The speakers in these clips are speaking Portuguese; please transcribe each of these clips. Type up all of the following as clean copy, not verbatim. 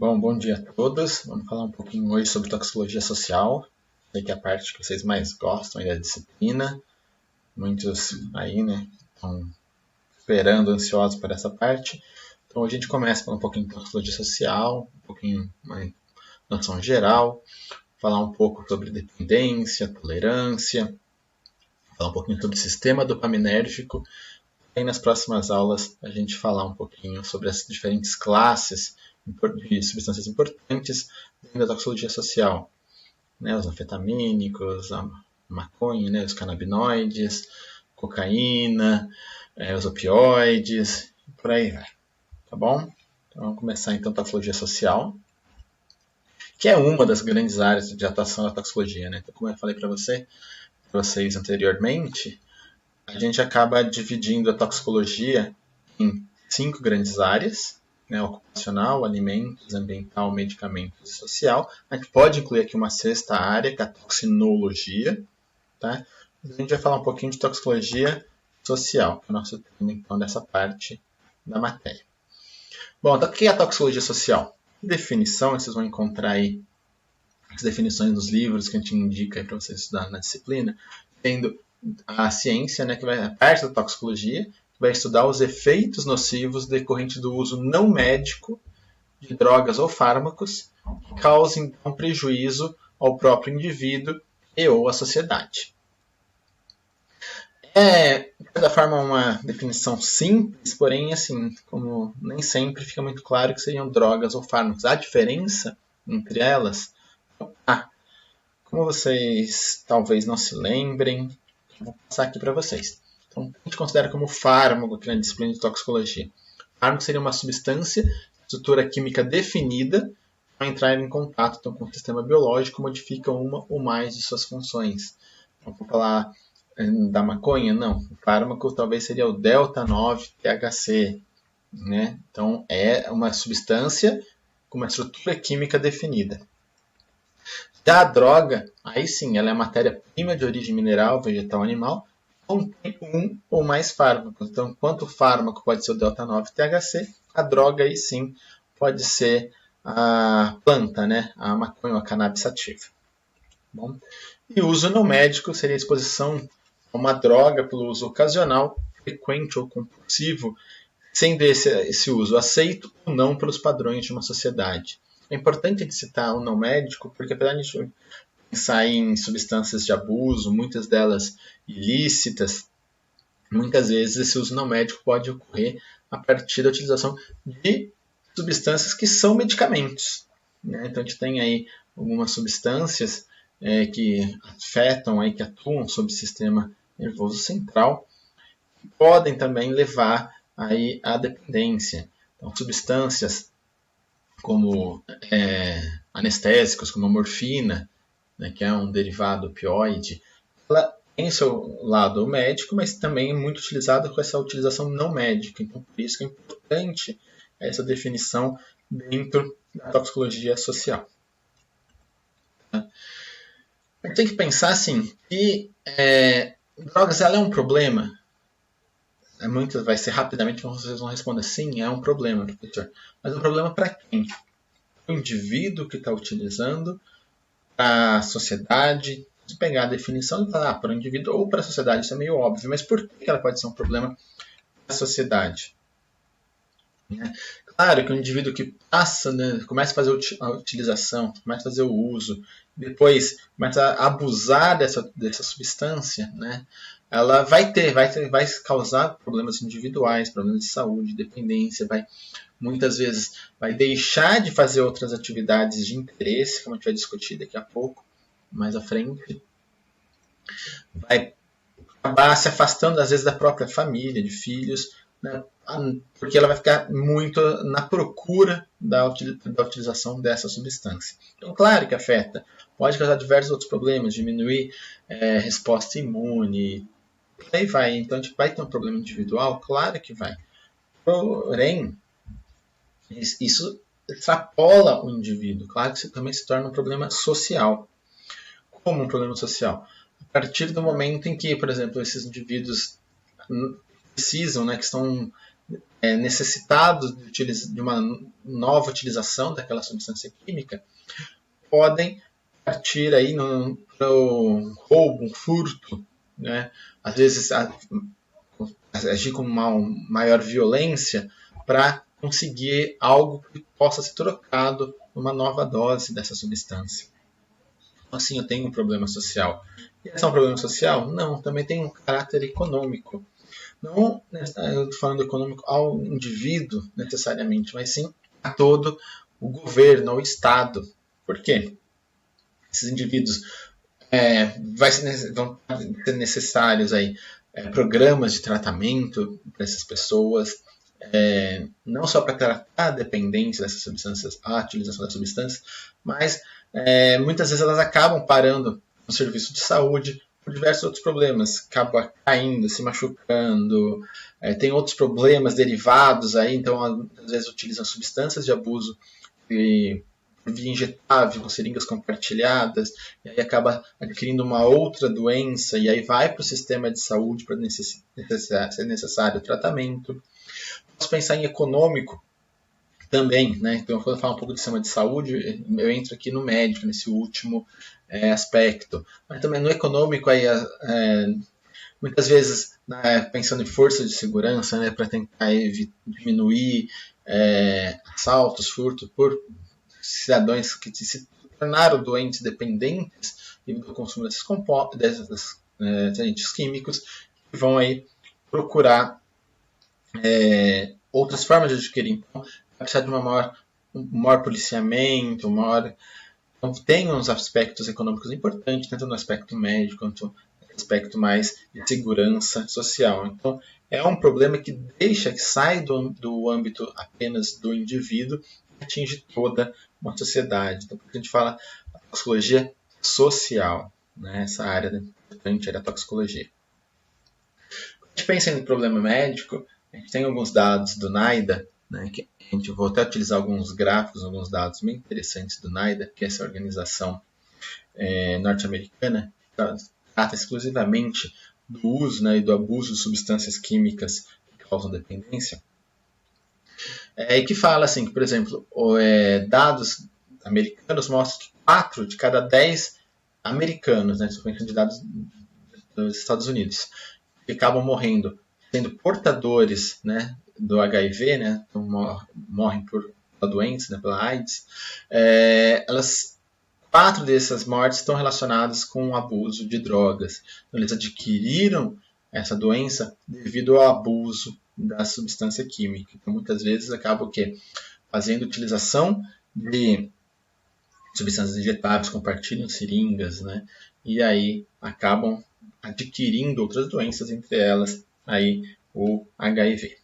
Bom dia a todos. Vamos falar um pouquinho hoje sobre toxicologia social. Sei que é a parte que vocês mais gostam aí da disciplina. Muitos aí, né, estão esperando, ansiosos por essa parte. Então hoje a gente começa falando um pouquinho de toxicologia social, um pouquinho uma noção geral, falar um pouco sobre dependência, tolerância, falar um pouquinho sobre o sistema dopaminérgico. E nas próximas aulas a gente falar um pouquinho sobre as diferentes classes de substâncias importantes dentro da toxicologia social, né, os anfetamínicos, a maconha, né, os canabinoides, cocaína, os opioides, por aí vai, tá bom? Então vamos começar então a toxicologia social, que é uma das grandes áreas de atuação da toxicologia, né? Então, como eu falei para vocês anteriormente, a gente acaba dividindo a toxicologia em 5 grandes áreas, né, ocupacional, alimentos, ambiental, medicamentos e social. A gente pode incluir aqui uma sexta área, que é a toxinologia. Tá? Mas a gente vai falar um pouquinho de toxicologia social, que é o nosso tema então, dessa parte da matéria. Bom, então o que é a toxicologia social? Que definição, vocês vão encontrar aí as definições dos livros que a gente indica para vocês estudar na disciplina, tendo a ciência, né, que vai a parte da toxicologia, que vai estudar os efeitos nocivos decorrentes do uso não médico de drogas ou fármacos que causem um prejuízo ao próprio indivíduo e ou à sociedade. É, de certa forma, uma definição simples, porém, assim, como nem sempre fica muito claro que seriam drogas ou fármacos. A diferença entre elas, como vocês talvez não se lembrem, vou passar aqui para vocês. Então, a gente considera como fármaco aqui na disciplina de toxicologia. Fármaco seria uma substância, estrutura química definida, para entrar em contato então, com o sistema biológico, modifica uma ou mais de suas funções. Então, vou falar da maconha? Não. O fármaco talvez seria o delta-9-THC. Né? Então, é uma substância com uma estrutura química definida. Da droga, aí sim, ela é matéria-prima de origem mineral, vegetal, animal, contém um ou mais fármacos. Então, enquanto o fármaco pode ser o delta-9-THC, a droga aí sim pode ser a planta, né? A maconha ou a cannabis sativa. Bom, e o uso não médico seria a exposição a uma droga pelo uso ocasional, frequente ou compulsivo, sendo esse uso aceito ou não pelos padrões de uma sociedade. É importante citar o não médico, porque apesar de a gente pensar em substâncias de abuso, muitas delas ilícitas, muitas vezes esse uso não médico pode ocorrer a partir da utilização de substâncias que são medicamentos. Né? Então a gente tem aí algumas substâncias que afetam, aí, que atuam sobre o sistema nervoso central, que podem também levar aí à dependência. Então, substâncias como anestésicos, como a morfina, né, que é um derivado opioide, ela tem seu lado médico, mas também é muito utilizada com essa utilização não médica. Então, por isso que é importante essa definição dentro da toxicologia social. A gente tem que pensar assim, que drogas ela é um problema. Muitas vai ser rapidamente, vocês vão responder sim, é um problema, professor. Mas é um problema para quem? O indivíduo que está utilizando, para a sociedade. Se pegar a definição e falar para o indivíduo ou para a sociedade, isso é meio óbvio, mas por que ela pode ser um problema para a sociedade? Claro que o indivíduo que passa, né, começa a fazer a utilização, começa a fazer o uso, depois começa a abusar dessa substância, né, ela vai causar problemas individuais, problemas de saúde, dependência, muitas vezes vai deixar de fazer outras atividades de interesse, como a gente vai discutir daqui a pouco, mais à frente, vai acabar se afastando às vezes da própria família, de filhos, né, porque ela vai ficar muito na procura da utilização dessa substância. Então, claro que afeta, pode causar diversos outros problemas, diminuir resposta imune, aí vai. Então, a gente vai ter um problema individual? Claro que vai. Porém, isso extrapola o indivíduo. Claro que isso também se torna um problema social. Como um problema social? A partir do momento em que, por exemplo, esses indivíduos precisam, né, que estão necessitados de uma nova utilização daquela substância química, podem partir aí para o roubo, um furto, né? Às vezes agir com uma maior violência para conseguir algo que possa ser trocado numa nova dose dessa substância. Então, assim, eu tenho um problema social. E esse é um problema social? Não, também tem um caráter econômico. Não, eu estou falando econômico ao indivíduo necessariamente, mas sim a todo o governo, ao Estado. Por quê? Esses indivíduos vão ser necessários aí, programas de tratamento para essas pessoas, não só para tratar a dependência dessas substâncias, a utilização das substâncias, mas muitas vezes elas acabam parando no serviço de saúde por diversos outros problemas, acaba caindo, se machucando, tem outros problemas derivados aí, então às vezes utilizam substâncias de abuso e via injetável, com seringas compartilhadas, e aí acaba adquirindo uma outra doença, e aí vai para o sistema de saúde para ser necessário o tratamento. Posso pensar em econômico também, né? Então, quando eu falo um pouco de sistema de saúde, eu entro aqui no médico, nesse último aspecto. Mas também no econômico, aí, muitas vezes, pensando em força de segurança, né, para tentar diminuir assaltos, furtos por cidadãos que se tornaram doentes dependentes do consumo desses agentes químicos, que vão aí procurar outras formas de adquirir. Então, vai precisar de um maior policiamento, então, tem uns aspectos econômicos importantes, tanto no aspecto médico quanto no aspecto mais de segurança social. Então, é um problema que sai do âmbito apenas do indivíduo e atinge toda uma sociedade. Então, por isso a gente fala da toxicologia social, né? Essa área importante é da toxicologia. Quando a gente pensa em problema médico, a gente tem alguns dados do NIDA, né, que a gente vou até utilizar alguns gráficos, alguns dados bem interessantes do NIDA, que é essa organização norte-americana, que trata exclusivamente do uso, né, e do abuso de substâncias químicas que causam dependência. E que fala assim, que, por exemplo, dados americanos mostram que 4 de cada 10 americanos, né, principalmente de dados dos Estados Unidos, que acabam morrendo, sendo portadores, né, do HIV, né, então morrem pela doença, né, pela AIDS, 4 dessas mortes estão relacionadas com o abuso de drogas. Então, eles adquiriram essa doença devido ao abuso da substância química. Então, muitas vezes acaba o quê? Fazendo utilização de substâncias injetáveis, compartilham seringas, né? E aí acabam adquirindo outras doenças, entre elas aí o HIV.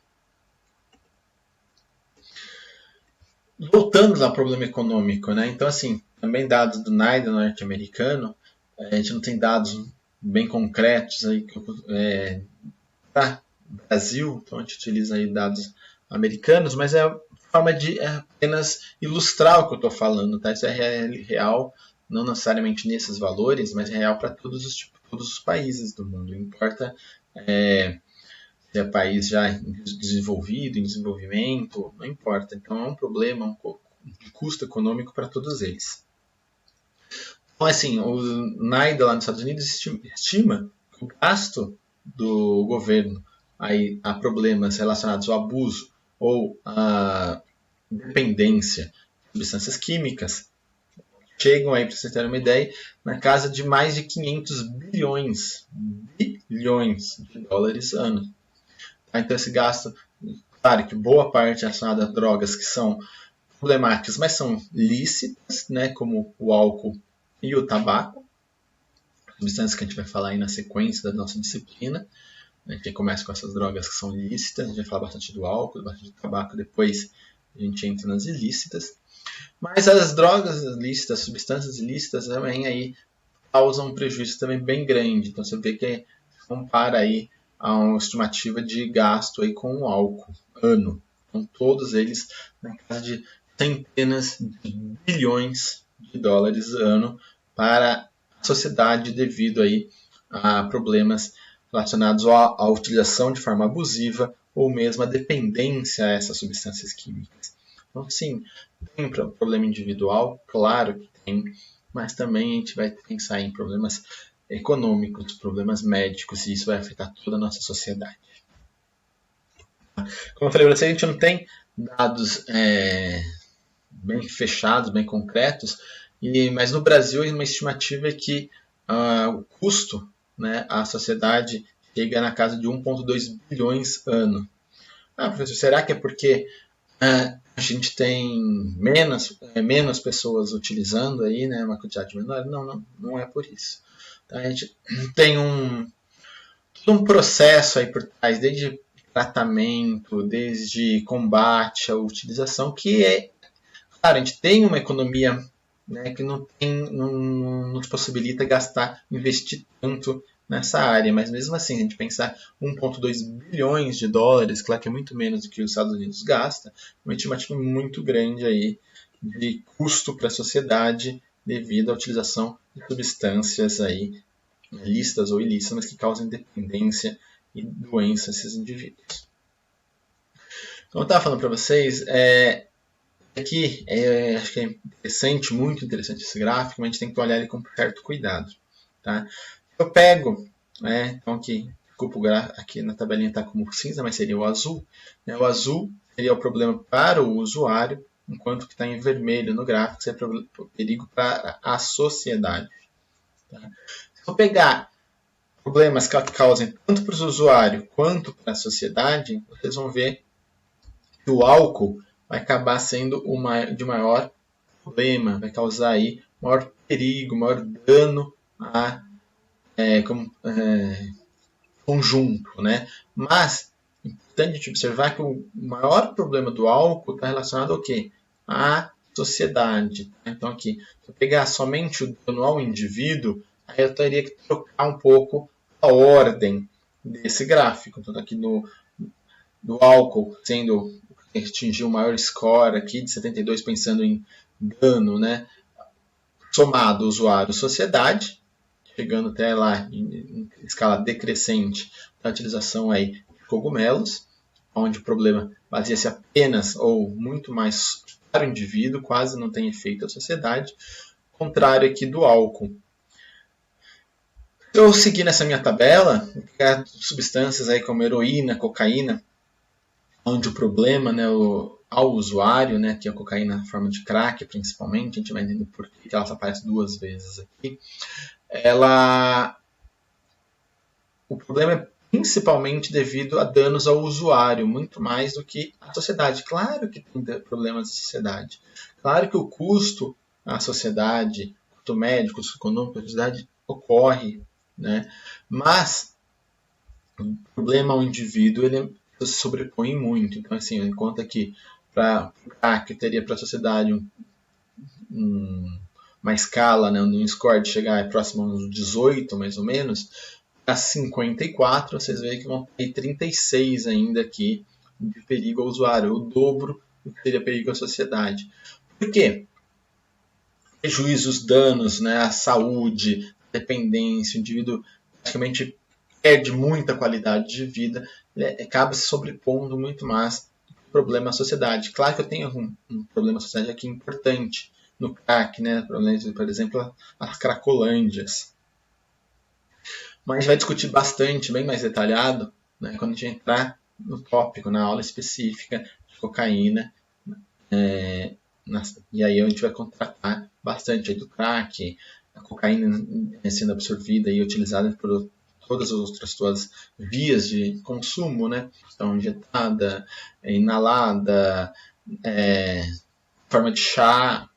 Voltando ao problema econômico, né? Então, assim, também dados do NIDA norte-americano, a gente não tem dados bem concretos aí para o Brasil, então a gente utiliza aí dados americanos, mas é forma de apenas ilustrar o que eu estou falando, tá? Isso é real, não necessariamente nesses valores, mas é real para todos os países do mundo. Não importa se é país já desenvolvido, em desenvolvimento, não importa. Então é um problema de custo econômico para todos eles. Então, assim, o NIDA lá nos Estados Unidos estima que o gasto do governo a problemas relacionados ao abuso ou à dependência de substâncias químicas chegam aí, para vocês terem uma ideia, na casa de mais de 500 bilhões de dólares ano. Então esse gasto, claro que boa parte é relacionada a drogas que são problemáticas, mas são lícitas, né, como o álcool e o tabaco, substâncias que a gente vai falar aí na sequência da nossa disciplina. A gente começa com essas drogas que são lícitas, a gente vai falar bastante do álcool, bastante do tabaco, depois a gente entra nas ilícitas. Mas as drogas ilícitas, substâncias ilícitas também aí causam um prejuízo também bem grande. Então você vê que compara aí a uma estimativa de gasto aí com o álcool ano. Então todos eles na casa de centenas de bilhões de dólares ano para a sociedade devido aí a problemas relacionados à utilização de forma abusiva ou mesmo a dependência a essas substâncias químicas. Então, sim, tem problema individual, claro que tem, mas também a gente vai pensar em problemas econômicos, problemas médicos, e isso vai afetar toda a nossa sociedade. Como eu falei para você, a gente não tem dados bem fechados, bem concretos, mas no Brasil uma estimativa é que o custo, né, à sociedade chega na casa de 1,2 bilhões ano. Professor, será que é porque a gente tem menos pessoas utilizando aí, né, uma quantidade menor? Não é por isso. Então, a gente tem todo um processo aí por trás, desde tratamento, desde combate à utilização, que claro, a gente tem uma economia, né, que não nos possibilita investir tanto nessa área, mas mesmo assim, a gente pensar 1,2 bilhões de dólares, claro que é muito menos do que os Estados Unidos gasta, uma estimativa muito grande aí de custo para a sociedade devido à utilização de substâncias aí, lícitas ou ilícitas, mas que causam dependência e doença a esses indivíduos. Como eu estava falando para vocês, aqui acho que é interessante, muito interessante esse gráfico, mas a gente tem que olhar ele com certo cuidado. Tá? Eu pego, então aqui, desculpa, aqui na tabelinha está como cinza, mas seria o azul. O azul seria o problema para o usuário, enquanto que está em vermelho no gráfico seria o perigo para a sociedade. Tá? Se eu pegar problemas que causem tanto para o usuário quanto para a sociedade, vocês vão ver que o álcool vai acabar sendo de maior problema, vai causar aí maior perigo, maior dano a conjunto, né? Mas é importante a gente observar que o maior problema do álcool está relacionado ao quê? À sociedade. Então aqui, se eu pegar somente o dano ao indivíduo, aí eu teria que trocar um pouco a ordem desse gráfico. Então aqui do álcool sendo que atingiu o maior score aqui de 72 pensando em dano, né? Somado usuário-sociedade, chegando até lá em escala decrescente da utilização aí de cogumelos, onde o problema baseia-se apenas ou muito mais para o indivíduo, quase não tem efeito à sociedade, contrário aqui do álcool. Se eu seguir nessa minha tabela, substâncias aí como heroína, cocaína, onde o problema, né, ao usuário, né, que é a cocaína na forma de crack principalmente, a gente vai entender por que ela aparece 2 vezes aqui, o problema é principalmente devido a danos ao usuário, muito mais do que à sociedade. Claro que tem problemas da sociedade. Claro que o custo à sociedade, o custo médico, o custo econômico à sociedade ocorre, né? Mas o problema ao indivíduo ele se sobrepõe muito. Então, assim, enquanto que para o crack teria para a sociedade uma escala, né, um score de chegar próximo aos 18, mais ou menos, a 54, vocês veem que vão ter 36 ainda aqui de perigo ao usuário, o dobro do que seria perigo à sociedade. Por quê? Prejuízos, danos, né, à saúde, dependência, o indivíduo praticamente perde muita qualidade de vida, acaba se sobrepondo muito mais problema à sociedade. Claro que eu tenho um problema à sociedade aqui importante no crack, né, por exemplo, as cracolândias. Mas a gente vai discutir bastante, bem mais detalhado, né, quando a gente entrar no tópico, na aula específica de cocaína. E aí a gente vai contratar bastante aí do crack, a cocaína sendo absorvida e utilizada por todas as outras vias de consumo, né? Então, injetada, inalada, forma de chá.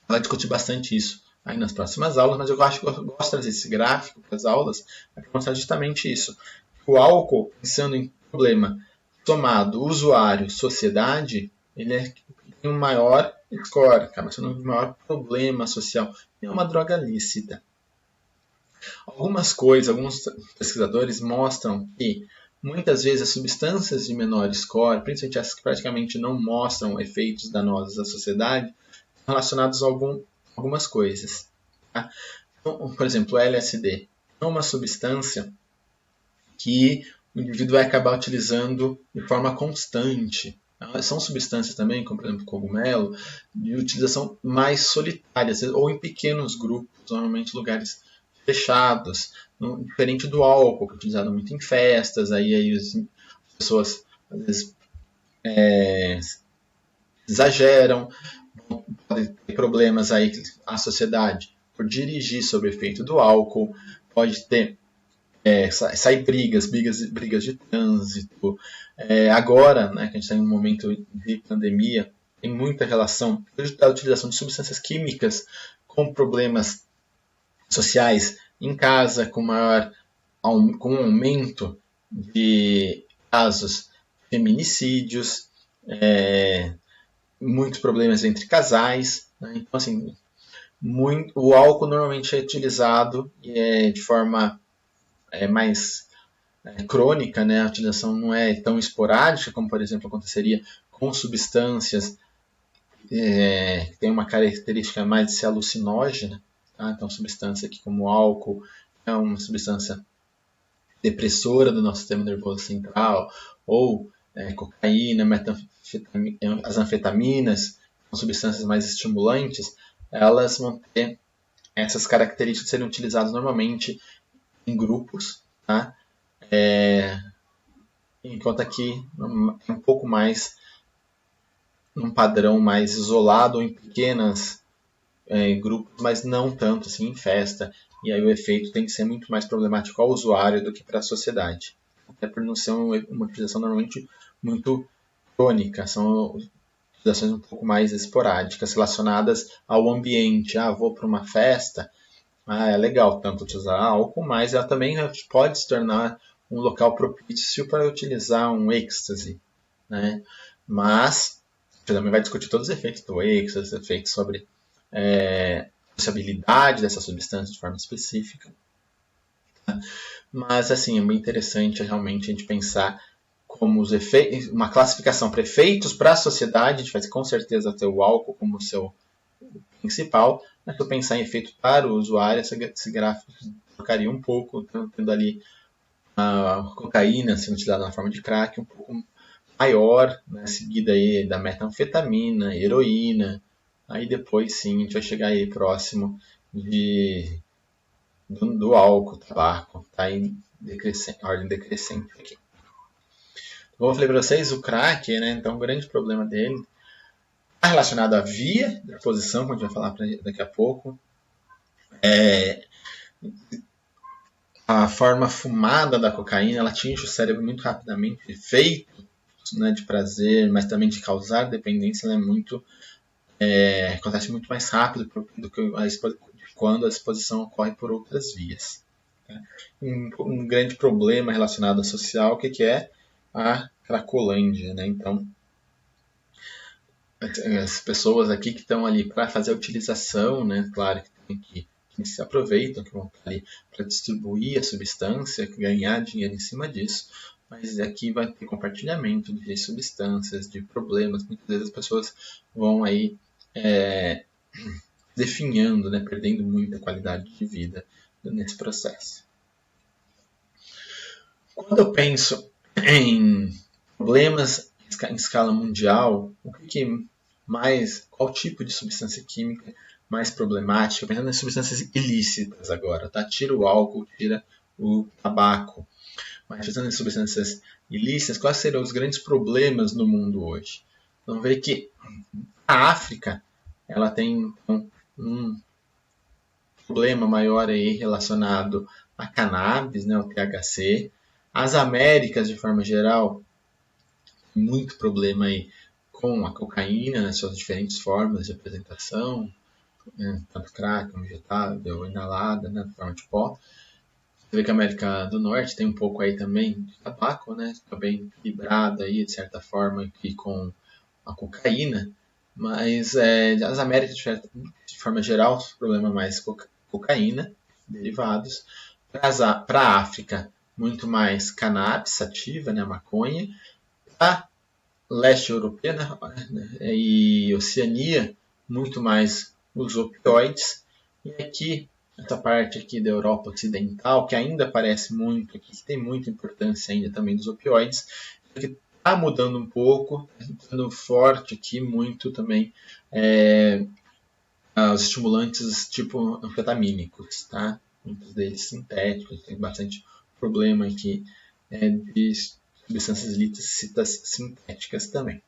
Vai discutir bastante isso aí nas próximas aulas, mas eu acho que eu gosto de trazer esse gráfico para as aulas para mostrar justamente isso. O álcool, pensando em problema somado usuário-sociedade, ele tem um maior score, acaba sendo um maior problema social. É uma droga lícita. Alguns pesquisadores mostram que muitas vezes as substâncias de menor score, principalmente as que praticamente não mostram efeitos danosos à sociedade, estão relacionados a algumas coisas. Tá? Então, por exemplo, o LSD é uma substância que o indivíduo vai acabar utilizando de forma constante. São substâncias também, como por exemplo cogumelo, de utilização mais solitária, ou em pequenos grupos, normalmente lugares fechados, diferente do álcool, que é utilizado muito em festas, aí as pessoas às vezes exageram, podem ter problemas aí a sociedade por dirigir sob efeito do álcool, pode ter sair brigas de trânsito. Agora, né, que a gente está em um momento de pandemia, tem muita relação da utilização de substâncias químicas com problemas sociais em casa, com um aumento de casos de feminicídios, muitos problemas entre casais. Né? Então, assim, o álcool normalmente é utilizado de forma mais crônica, né? A utilização não é tão esporádica como, por exemplo, aconteceria com substâncias que tem uma característica mais de ser alucinógena. Tá? Então, substância aqui como álcool é uma substância depressora do nosso sistema nervoso central, ou cocaína, as anfetaminas, são substâncias mais estimulantes, elas vão ter essas características de serem utilizadas normalmente em grupos, tá? Enquanto aqui é um pouco mais num padrão mais isolado ou em pequenas grupos, mas não tanto assim em festa. E aí o efeito tem que ser muito mais problemático ao usuário do que para a sociedade. Até por não ser uma utilização normalmente muito crônica, são utilizações um pouco mais esporádicas, relacionadas ao ambiente. Vou para uma festa, é legal tanto utilizar álcool, mas ela também pode se tornar um local propício para utilizar um êxtase, né? Mas você também vai discutir todos os efeitos do êxtase, efeitos sobre a sociabilidade dessa substância de forma específica. Tá? Mas assim, é bem interessante realmente a gente pensar como os efeitos, uma classificação para efeitos para a sociedade, a gente vai com certeza ter o álcool como seu principal, mas se eu pensar em efeito para o usuário, esse gráfico trocaria um pouco, tendo ali a cocaína sendo utilizada na forma de crack, um pouco maior, né, seguida aí da metanfetamina, heroína, aí depois sim a gente vai chegar aí próximo do álcool, tabaco, tá em ordem decrescente aqui. Como eu falei para vocês, o crack, né, então o grande problema dele está relacionado à via da posição, que a gente vai falar daqui a pouco. A forma fumada da cocaína, ela atinge o cérebro muito rapidamente, efeito, né, de prazer, mas também de causar dependência, ela acontece muito mais rápido do que quando a exposição ocorre por outras vias. Tá? Um grande problema relacionado ao social, que é a Cracolândia, né? Então, as pessoas aqui que estão ali para fazer a utilização, né? Claro que tem que se aproveitam, que vão estar ali para distribuir a substância, ganhar dinheiro em cima disso, mas aqui vai ter compartilhamento de substâncias, de problemas. Muitas vezes as pessoas vão aí definhando, né? Perdendo muita qualidade de vida nesse processo. Quando eu penso em problemas em escala mundial, qual tipo de substância química mais problemática? Pensando em substâncias ilícitas agora, tá? Tira o álcool, tira o tabaco. Mas pensando em substâncias ilícitas, quais seriam os grandes problemas no mundo hoje? Vamos ver que a África ela tem um problema maior aí relacionado a cannabis, né, o THC. As Américas, de forma geral, muito problema aí com a cocaína nas suas diferentes formas de apresentação, né, tanto crack, como injetável, inalada, né, de forma de pó. Você vê que a América do Norte tem um pouco aí também de tabaco, né, está bem equilibrado aí, de certa forma, aqui com a cocaína, mas as Américas, de forma geral, o problema mais cocaína, derivados. Para a África, muito mais cannabis sativa, né, a maconha. Para leste europeu, né, e Oceania, muito mais os opioides. E aqui essa parte aqui da Europa Ocidental, que ainda aparece muito aqui, que tem muita importância ainda também dos opioides, que está mudando um pouco, ficando forte aqui muito também os estimulantes tipo anfetamínicos, tá? Muitos deles sintéticos, tem bastante problema aqui de substâncias ilícitas sintéticas também.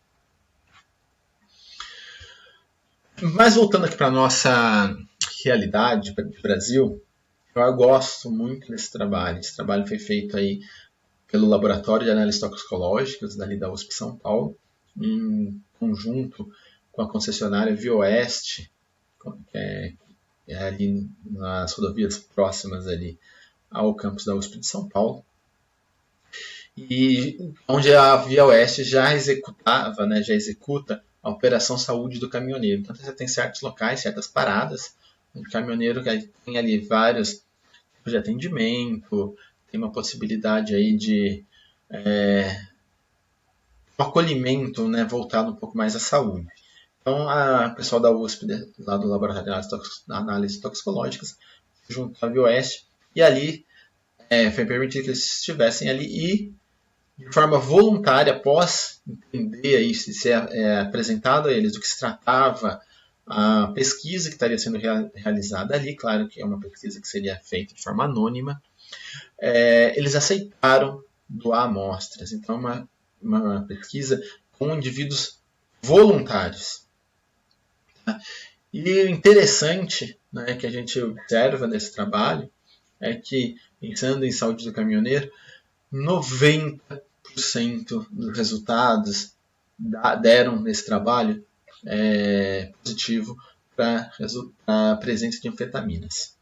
Mas voltando aqui para a nossa realidade do Brasil, eu gosto muito desse trabalho. Esse trabalho foi feito aí pelo Laboratório de Análises Toxicológicas dali da USP São Paulo, em conjunto com a concessionária ViaOeste, que é ali nas rodovias próximas ali ao campus da USP de São Paulo, e onde a ViaOeste já executava, né, já executa a Operação Saúde do Caminhoneiro. Então você tem certos locais, certas paradas, o caminhoneiro que tem ali vários tipos de atendimento, tem uma possibilidade aí de um acolhimento, né, voltado um pouco mais à saúde. Então, o pessoal da USP, lá do Laboratório de Análises Toxicológicas, junto à ViaOeste, e ali foi permitido que eles estivessem ali e, de forma voluntária, após entender aí, ser apresentado a eles do que se tratava a pesquisa que estaria sendo realizada ali, claro que é uma pesquisa que seria feita de forma anônima, eles aceitaram doar amostras. Então, uma pesquisa com indivíduos voluntários. E o interessante, né, que a gente observa nesse trabalho é que, pensando em saúde do caminhoneiro, 90% dos resultados deram nesse trabalho positivo para a presença de anfetaminas.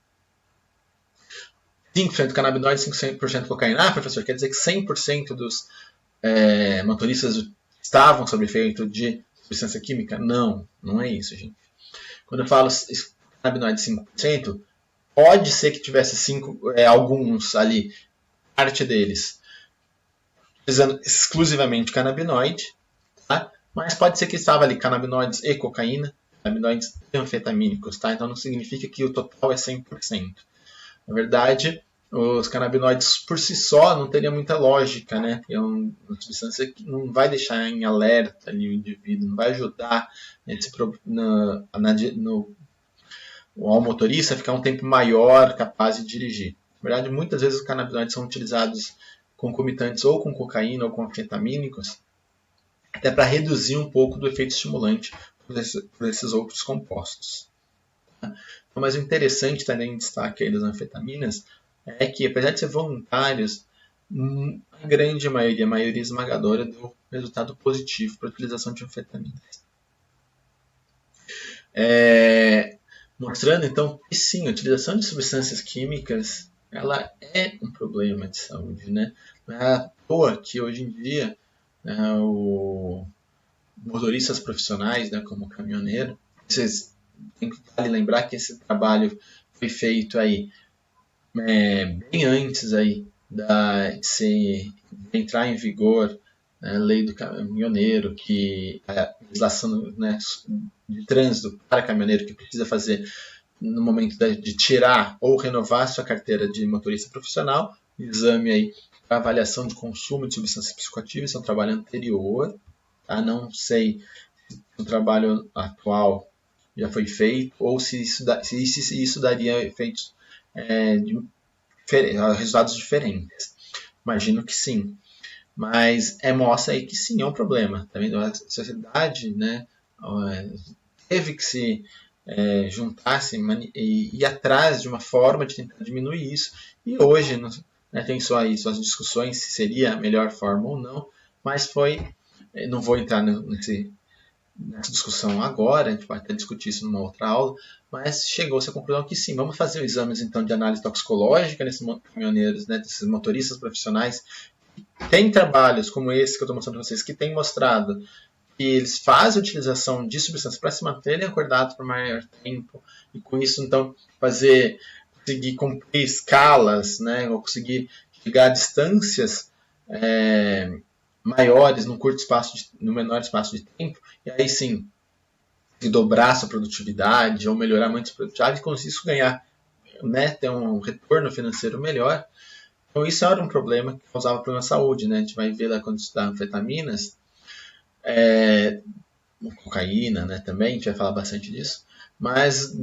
5% canabinoide, 5% cocaína. Ah, professor, quer dizer que 100% dos motoristas estavam sob efeito de substância química? Não, não é isso, gente. Quando eu falo canabinoide 5%, pode ser que tivesse alguns ali, parte deles, utilizando exclusivamente canabinoide, tá? Mas pode ser que estava ali canabinoides e cocaína, canabinoides e anfetamínicos, tá? Então não significa que o total é 100%. Na verdade, os canabinoides por si só não teria muita lógica, né? É uma substância que não vai deixar em alerta ali o indivíduo, não vai ajudar ao motorista ficar um tempo maior capaz de dirigir. Na verdade, muitas vezes os canabinoides são utilizados concomitantes ou com cocaína ou com anfetamínicos, até para reduzir um pouco do efeito estimulante por esses outros compostos. Mas o interessante também em destaque aí das anfetaminas é que, apesar de ser voluntários, a grande maioria, a maioria esmagadora, deu resultado positivo para a utilização de anfetaminas. Mostrando, então, que sim, a utilização de substâncias químicas ela é um problema de saúde, né? Não é à toa que, hoje em dia, motoristas profissionais, né, como caminhoneiro, vocês tem que lembrar que esse trabalho foi feito aí bem antes aí de entrar em vigor a lei do caminhoneiro, que a legislação, né, de trânsito para caminhoneiro que precisa fazer no momento de tirar ou renovar sua carteira de motorista profissional, exame aí para avaliação de consumo de substâncias psicoativas, é um trabalho anterior, tá? Não sei se o trabalho atual já foi feito ou se isso daria efeitos resultados diferentes. Imagino que sim. Mas mostra aí que sim, é um problema. Também a sociedade, né, teve que se juntar e ir atrás de uma forma de tentar diminuir isso. E hoje, né, tem só aí suas discussões se seria a melhor forma ou não, mas não vou entrar nessa discussão agora, a gente vai até discutir isso numa outra aula, mas chegou-se à conclusão que sim, vamos fazer exames então de análise toxicológica nesses caminhoneiros, né, desses motoristas profissionais. Tem trabalhos como esse que eu estou mostrando para vocês que tem mostrado que eles fazem a utilização de substâncias para se manterem acordados por maior tempo e com isso então conseguir cumprir escalas, né, ou conseguir chegar a distâncias maiores no menor espaço de tempo, e aí sim dobrar sua produtividade ou melhorar muito a produtividade e com isso ganhar né, ter um retorno financeiro melhor. Então isso era um problema que causava problema à saúde, né? A gente vai ver lá quando estudar anfetaminas, cocaína, né, também, a gente vai falar bastante disso. Mas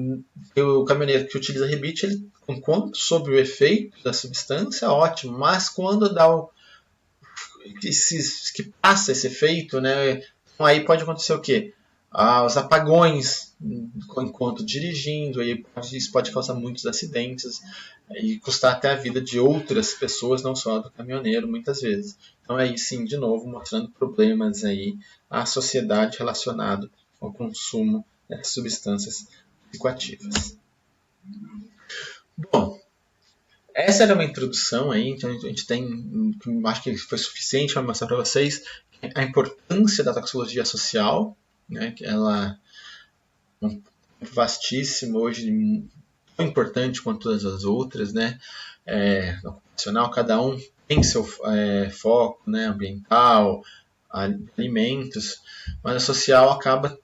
o caminhoneiro que utiliza rebite, ele, enquanto sobre o efeito da substância, ótimo. Mas quando dá que passa esse efeito, né, então aí pode acontecer o quê? Os apagões enquanto dirigindo, aí isso pode causar muitos acidentes e custar até a vida de outras pessoas, não só do caminhoneiro, muitas vezes. Então aí sim, de novo, mostrando problemas aí à sociedade relacionado ao consumo dessas substâncias psicoativas. Bom, essa era uma introdução aí, então a gente tem, acho que foi suficiente para mostrar para vocês a importância da toxicologia social, né, que ela é um vastíssimo hoje, tão importante quanto todas as outras, né, ocupacional, cada um tem seu foco, né, ambiental, alimentos, mas a social acaba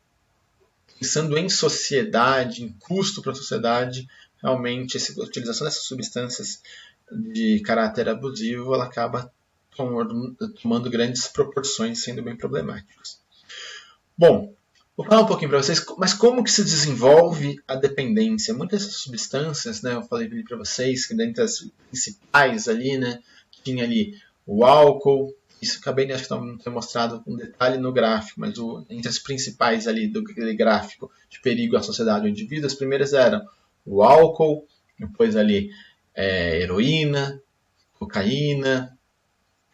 pensando em sociedade, em custo para a sociedade, realmente a utilização dessas substâncias de caráter abusivo, ela acaba tomando grandes proporções, sendo bem problemáticos. Bom, vou falar um pouquinho para vocês, mas como que se desenvolve a dependência? Muitas dessas substâncias, né, eu falei para vocês que dentre as principais ali, né, tinha ali o álcool, isso acabei de ter mostrado um detalhe no gráfico, mas entre as principais ali do gráfico de perigo à sociedade ou indivíduo, as primeiras eram o álcool, depois ali heroína, cocaína,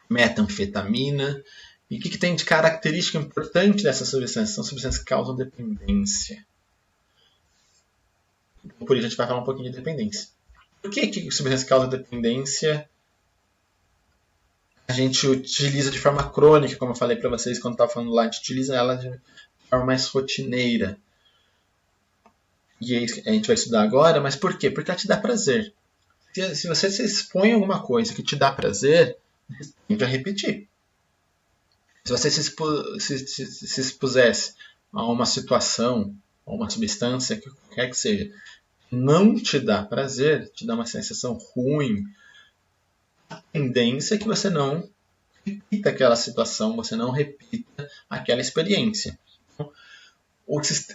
metanfetamina. E o que tem de característica importante dessas substâncias? São substâncias que causam dependência. Por isso a gente vai falar um pouquinho de dependência. Por que substâncias causam dependência a gente utiliza de forma crônica, como eu falei para vocês quando estava falando lá, a gente utiliza ela de forma mais rotineira. E a gente vai estudar agora, mas por quê? Porque ela te dá prazer. Se você se expõe a alguma coisa que te dá prazer, tende a repetir. Se você se expusesse a uma situação, a uma substância, que qualquer que seja, não te dá prazer, te dá uma sensação ruim, a tendência é que você não repita aquela situação, você não repita aquela experiência. Então,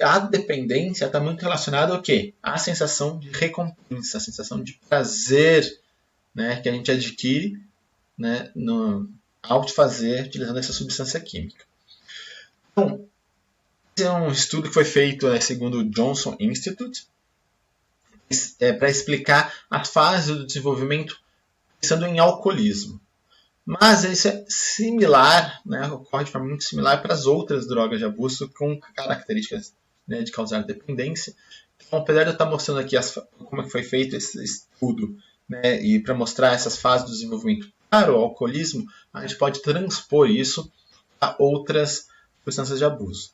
a dependência está muito relacionada ao quê? À sensação de recompensa, a sensação de prazer, né, que a gente adquire, né, ao fazer utilizando essa substância química. Então, esse é um estudo que foi feito segundo o Johnson Institute para explicar a fase do desenvolvimento pensando em alcoolismo. Mas isso é similar, né, ocorre de forma muito similar para as outras drogas de abuso com características, né, de causar dependência. Então, apesar de eu estar mostrando aqui como é que foi feito esse estudo, né, e para mostrar essas fases do desenvolvimento para o alcoolismo, a gente pode transpor isso a outras substâncias de abuso.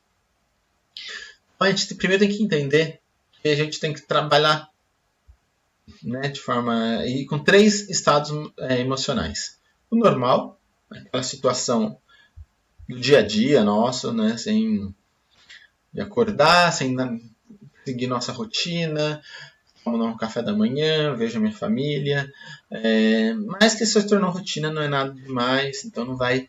Então, a gente primeiro tem que entender que a gente tem que trabalhar, né, de forma com 3 estados emocionais. O normal, aquela situação do dia a dia nosso, né, sem acordar, sem seguir nossa rotina, tomo um café da manhã, vejo a minha família, mas que se tornou rotina não é nada demais, então não vai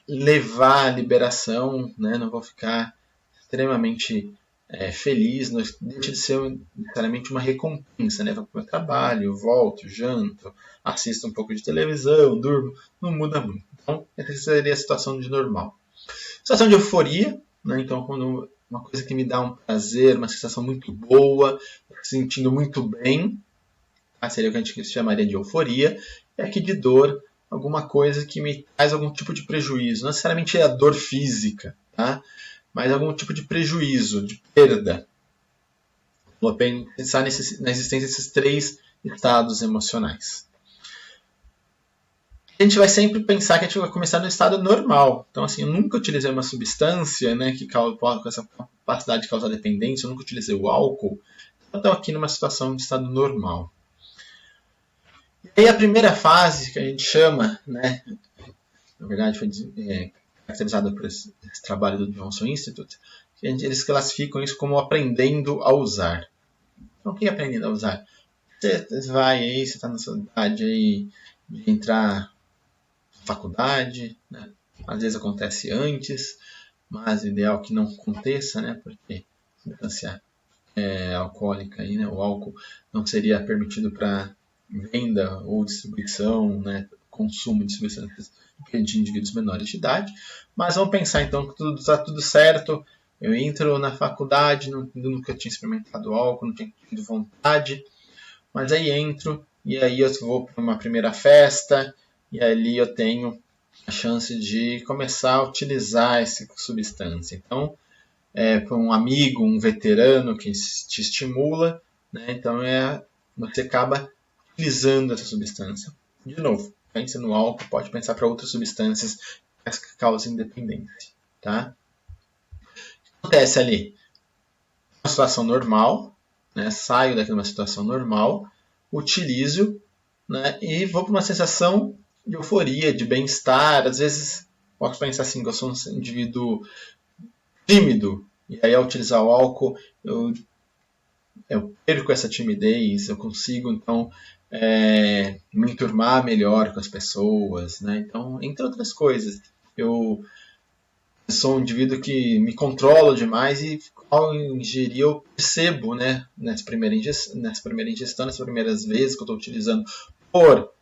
levar à liberação, né, não vou ficar extremamente feliz, não deixa de ser necessariamente uma recompensa, né? Vou para o meu trabalho, volto, janto, assisto um pouco de televisão, durmo, não muda muito. Então, essa seria a situação de normal. Situação de euforia, né? Então, quando uma coisa que me dá um prazer, uma sensação muito boa, sentindo muito bem, seria o que a gente chamaria de euforia, e aqui de dor, alguma coisa que me traz algum tipo de prejuízo, não necessariamente é a dor física, tá? Mas algum tipo de prejuízo, de perda. Vou pensar na existência desses 3 estados emocionais. A gente vai sempre pensar que a gente vai começar no estado normal. Então, assim, eu nunca utilizei uma substância, né, que com essa capacidade de causar dependência, eu nunca utilizei o álcool. Então, estou aqui numa situação de estado normal. E aí a primeira fase, que a gente chama, né, na verdade foi caracterizada por esse trabalho do Johnson Institute, eles classificam isso como aprendendo a usar. Então, o que é aprendendo a usar? Você vai aí, você está nessa idade aí de entrar na faculdade, né? Às vezes acontece antes, mas o ideal é que não aconteça, né? Porque a substância alcoólica, aí, né? O álcool não seria permitido para venda ou distribuição, né? Consumo de substâncias de indivíduos menores de idade. Mas vamos pensar então que está tudo certo. Eu entro na faculdade, nunca tinha experimentado álcool, não tinha tido vontade, mas aí entro e aí eu vou para uma primeira festa e ali eu tenho a chance de começar a utilizar essa substância. Então, para um amigo, um veterano que te estimula, né? Então você acaba utilizando essa substância. De novo, pense no álcool, pode pensar para outras substâncias que causam dependência. Tá? Acontece ali uma situação normal, né? Saio daqui de uma situação normal, utilizo, né? E vou para uma sensação de euforia, de bem-estar. Às vezes, posso pensar assim, que eu sou um indivíduo tímido, e aí ao utilizar o álcool eu perco essa timidez, eu consigo então me enturmar melhor com as pessoas, né? Então, entre outras coisas, eu sou um indivíduo que me controla demais e ao ingerir eu percebo, né, nessa primeira ingestão, nessas primeiras vezes que eu estou utilizando por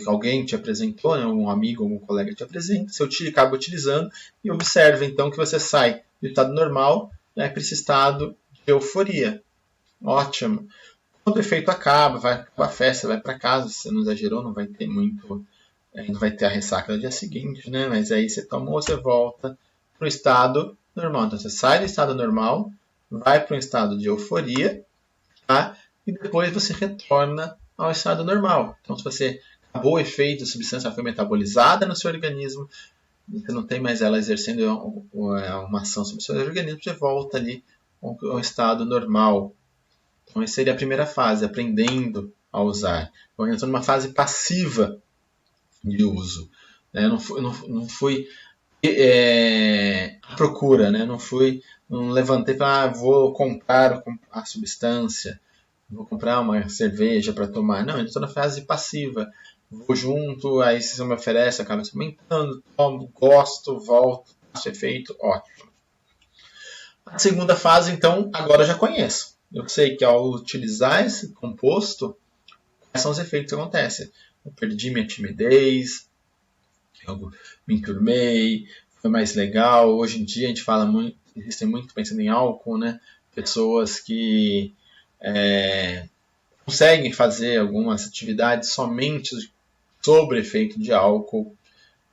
alguém te apresentou, né, um amigo ou um colega te apresenta, você acaba utilizando e observa então que você sai do estado normal, né, para esse estado de euforia. Ótimo. Quando o efeito acaba, vai para a festa, vai para casa, se você não exagerou, não vai ter muito, não vai ter a ressaca no dia seguinte, né? Mas aí você tomou, você volta para o estado normal. Então você sai do estado normal, vai para um estado de euforia, tá? E depois você retorna ao estado normal. Então se você acabou o efeito, a substância foi metabolizada no seu organismo, você não tem mais ela exercendo uma ação sobre o seu organismo, você volta ali ao estado normal. Então, essa seria a primeira fase, aprendendo a usar. Então, eu estou numa fase passiva de uso. Né? Não fui à procura, né? Não levantei para vou comprar a substância, vou comprar uma cerveja para tomar. Não, eu estou na fase passiva. Vou junto, aí se você me oferece, acaba experimentando, tomo, gosto, volto, faço efeito, ótimo. A segunda fase, então, agora eu já conheço. Eu sei que ao utilizar esse composto, quais são os efeitos que acontecem. Eu perdi minha timidez, eu me enturmei, foi mais legal. Hoje em dia a gente fala muito, existem muito pensando em álcool, né? Pessoas que conseguem fazer algumas atividades somente sobre efeito de álcool.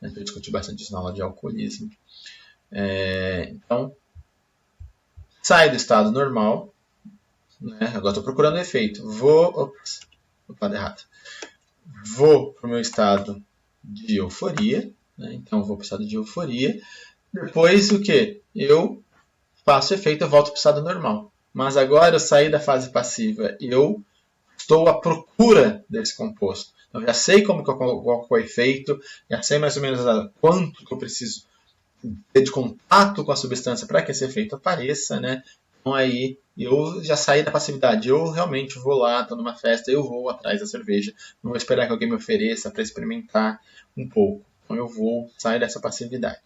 Eu discuti bastante isso na aula de alcoolismo. Então, sai do estado normal, né? Agora estou procurando efeito. Vou para o meu estado de euforia, né? Então vou para o estado de euforia. Depois o que? Eu faço efeito, eu volto para o estado normal. Mas agora eu saí da fase passiva, eu estou à procura desse composto. Então já sei qual é o efeito, já sei mais ou menos quanto que eu preciso ter de contato com a substância para que esse efeito apareça, né? Então aí eu já saí da passividade, eu realmente vou lá, estou numa festa, eu vou atrás da cerveja, não vou esperar que alguém me ofereça para experimentar um pouco. Então eu vou sair dessa passividade.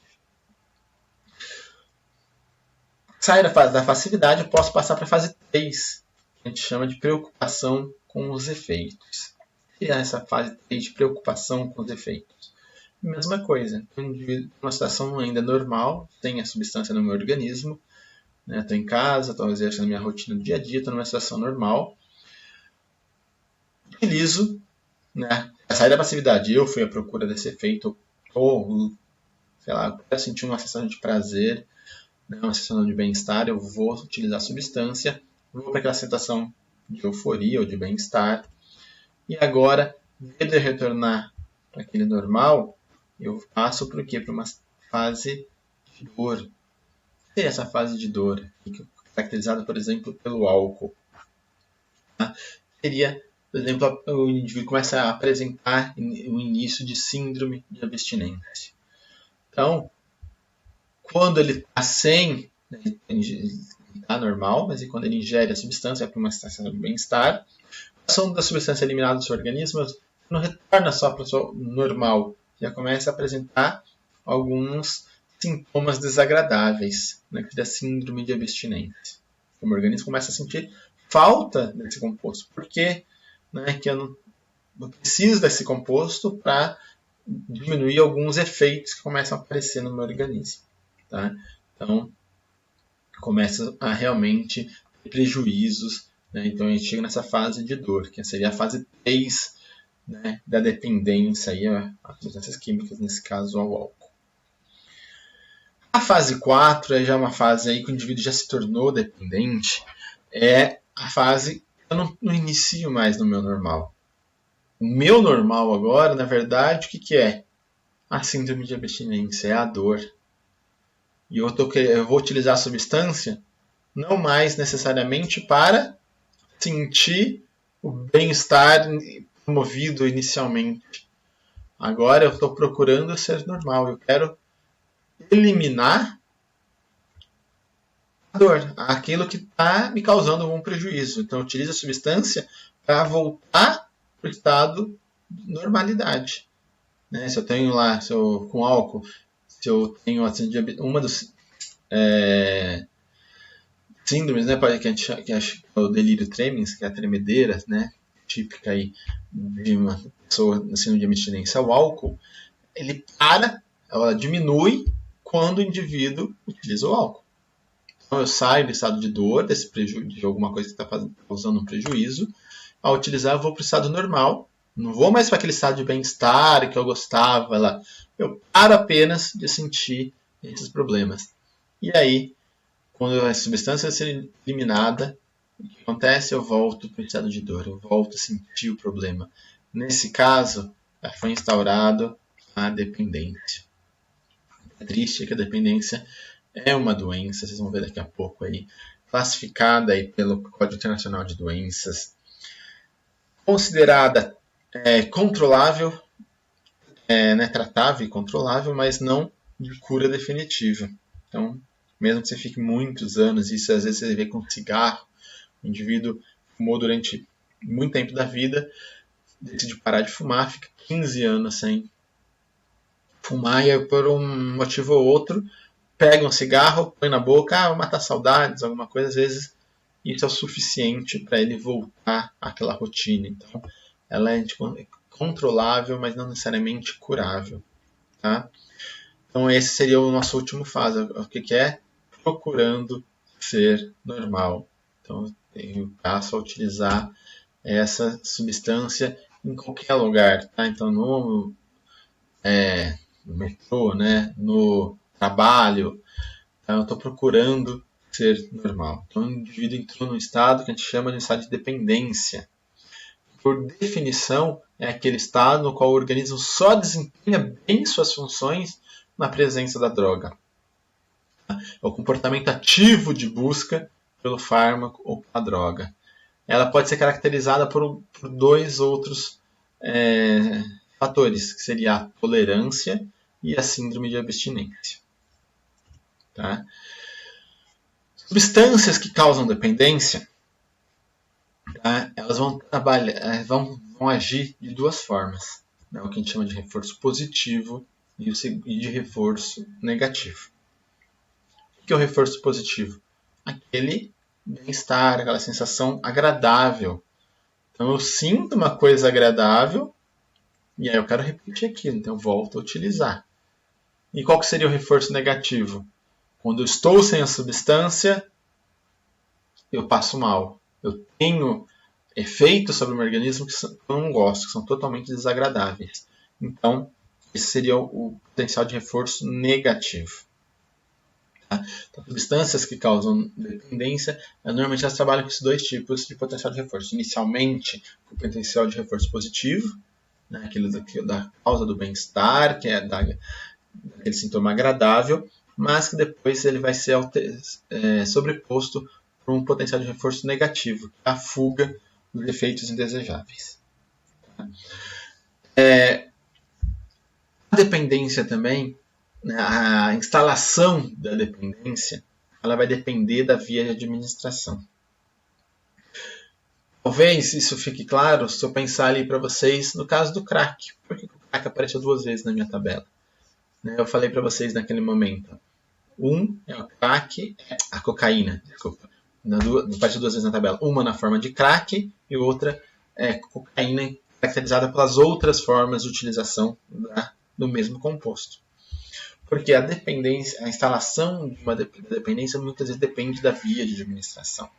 Sair da passividade, eu posso passar para a fase 3, que a gente chama de preocupação com os efeitos. E essa fase 3 de preocupação com os efeitos. Mesma coisa, uma situação ainda normal, tem a substância no meu organismo, né? Estou em casa, estou exercendo minha rotina do dia a dia, estou numa situação normal. Utilizo, né? Sair da passividade, eu fui à procura desse efeito, ou, sei lá, eu senti uma sensação de prazer, né? Uma sensação de bem-estar, eu vou utilizar a substância, vou para aquela sensação de euforia ou de bem-estar. E agora, em vez de retornar para aquele normal, eu passo para o quê? Para uma fase de dor. E essa fase de dor, caracterizada, por exemplo, pelo álcool, tá? Seria, por exemplo, o indivíduo começa a apresentar o início de síndrome de abstinência. Então, quando ele está sem, né, está normal, mas quando ele ingere a substância, vai para uma situação de bem-estar. A ação da substância eliminada do seu organismo não retorna só para o seu normal, já começa a apresentar alguns sintomas desagradáveis, né, que é a síndrome de abstinência. O meu organismo começa a sentir falta desse composto. Por quê? Né, que eu não preciso desse composto para diminuir alguns efeitos que começam a aparecer no meu organismo. Tá? Então, começa a realmente ter prejuízos. Né? Então, a gente chega nessa fase de dor, que seria a fase 3, né, da dependência a substâncias químicas, nesse caso ao álcool. A fase 4 é já uma fase aí que o indivíduo já se tornou dependente, é a fase que eu não inicio mais no meu normal. O meu normal agora, na verdade, o que é? A síndrome de abstinência, é a dor. E eu vou utilizar a substância não mais necessariamente para sentir o bem-estar promovido inicialmente. Agora eu estou procurando ser normal. Eu quero eliminar a dor, aquilo que está me causando algum prejuízo. Então eu utilizo a substância para voltar para o estado de normalidade. Né? Se eu tenho lá, com álcool, se eu tenho uma das síndromes, né, que é o delírio tremens, que é a tremedeira, né, típica aí de uma pessoa na síndrome de abstinência ao álcool, ela diminui quando o indivíduo utiliza o álcool. Então eu saio do estado de dor, de alguma coisa que está causando um prejuízo. Ao utilizar, eu vou para o estado normal. Não vou mais para aquele estado de bem-estar que eu gostava lá. Eu paro apenas de sentir esses problemas. E aí, quando a substância ser eliminada, o que acontece? Eu volto para o estado de dor. Eu volto a sentir o problema. Nesse caso, foi instaurado a dependência. É triste que a dependência é uma doença, vocês vão ver daqui a pouco aí, classificada aí pelo Código Internacional de Doenças, considerada controlável, né, tratável e controlável, mas não de cura definitiva. Então, mesmo que você fique muitos anos, isso às vezes você vê com cigarro, o indivíduo fumou durante muito tempo da vida, decide parar de fumar, fica 15 anos sem fumar e aí, por um motivo ou outro, pega um cigarro, põe na boca, vou matar saudades, alguma coisa, às vezes isso é o suficiente para ele voltar àquela rotina. Então, ela é controlável, mas não necessariamente curável. Tá? Então, esse seria o nosso último fase, o que é procurando ser normal. Então, eu passo a utilizar essa substância em qualquer lugar. Tá? Então, no metrô, né? No trabalho, tá? Eu estou procurando ser normal. Então, o indivíduo entrou num estado que a gente chama de estado de dependência. Por definição, é aquele estado no qual o organismo só desempenha bem suas funções na presença da droga. É o comportamento ativo de busca pelo fármaco ou pela droga. Ela pode ser caracterizada por dois outros fatores, que seria a tolerância e a síndrome de abstinência. Tá? Substâncias que causam dependência, tá? Elas vão agir de duas formas, né? O que a gente chama de reforço positivo e de reforço negativo. O que é o reforço positivo? Aquele bem-estar, aquela sensação agradável. Então eu sinto uma coisa agradável e aí eu quero repetir aquilo, então eu volto a utilizar. E qual que seria o reforço negativo? Quando eu estou sem a substância, eu passo mal. Eu tenho efeitos sobre o meu organismo que eu não gosto, que são totalmente desagradáveis. Então, esse seria o potencial de reforço negativo. Tá? Então, substâncias que causam dependência, normalmente elas trabalham com esses dois tipos de potencial de reforço. Inicialmente, com o potencial de reforço positivo, né, aquilo da causa do bem-estar, que é daquele sintoma agradável, mas que depois ele vai ser sobreposto por um potencial de reforço negativo, a fuga dos efeitos indesejáveis. A dependência também, a instalação da dependência, ela vai depender da via de administração. Talvez isso fique claro se eu pensar ali para vocês no caso do crack. Por que o crack apareceu 2 vezes na minha tabela? Eu falei para vocês naquele momento. É o crack, a cocaína, desculpa. Apareceu 2 vezes na tabela. Uma na forma de crack e outra é cocaína caracterizada pelas outras formas de utilização do mesmo composto. Porque a instalação de uma dependência muitas vezes depende da via de administração.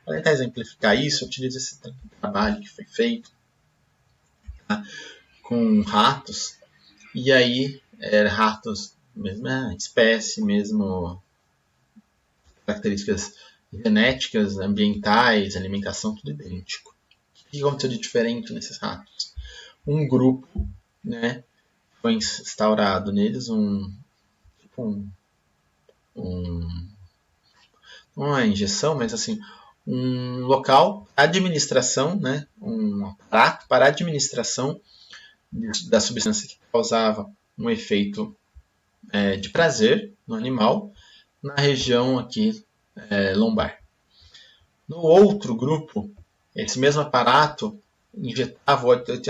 Para tentar exemplificar isso, eu utilizo esse trabalho que foi feito, tá, com ratos. E aí, ratos, mesma espécie, mesmo características genéticas, ambientais, alimentação, tudo idêntico. O que aconteceu de diferente nesses ratos? Um grupo, né, foi instaurado neles não é injeção, mas assim, um local para administração, né, um aparato para administração da substância que causava um efeito de prazer no animal na região aqui lombar. No outro grupo, esse mesmo aparato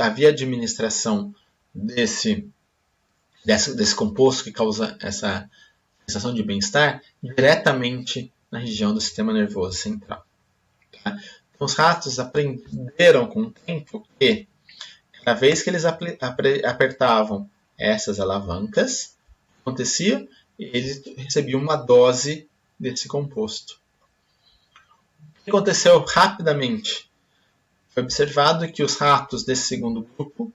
havia administração desse composto que causa essa sensação de bem-estar diretamente na região do sistema nervoso central. Tá? Então, os ratos aprenderam com o tempo que cada vez que eles apertavam essas alavancas, acontecia, eles recebiam uma dose desse composto. O que aconteceu rapidamente? Foi observado que os ratos desse segundo grupo,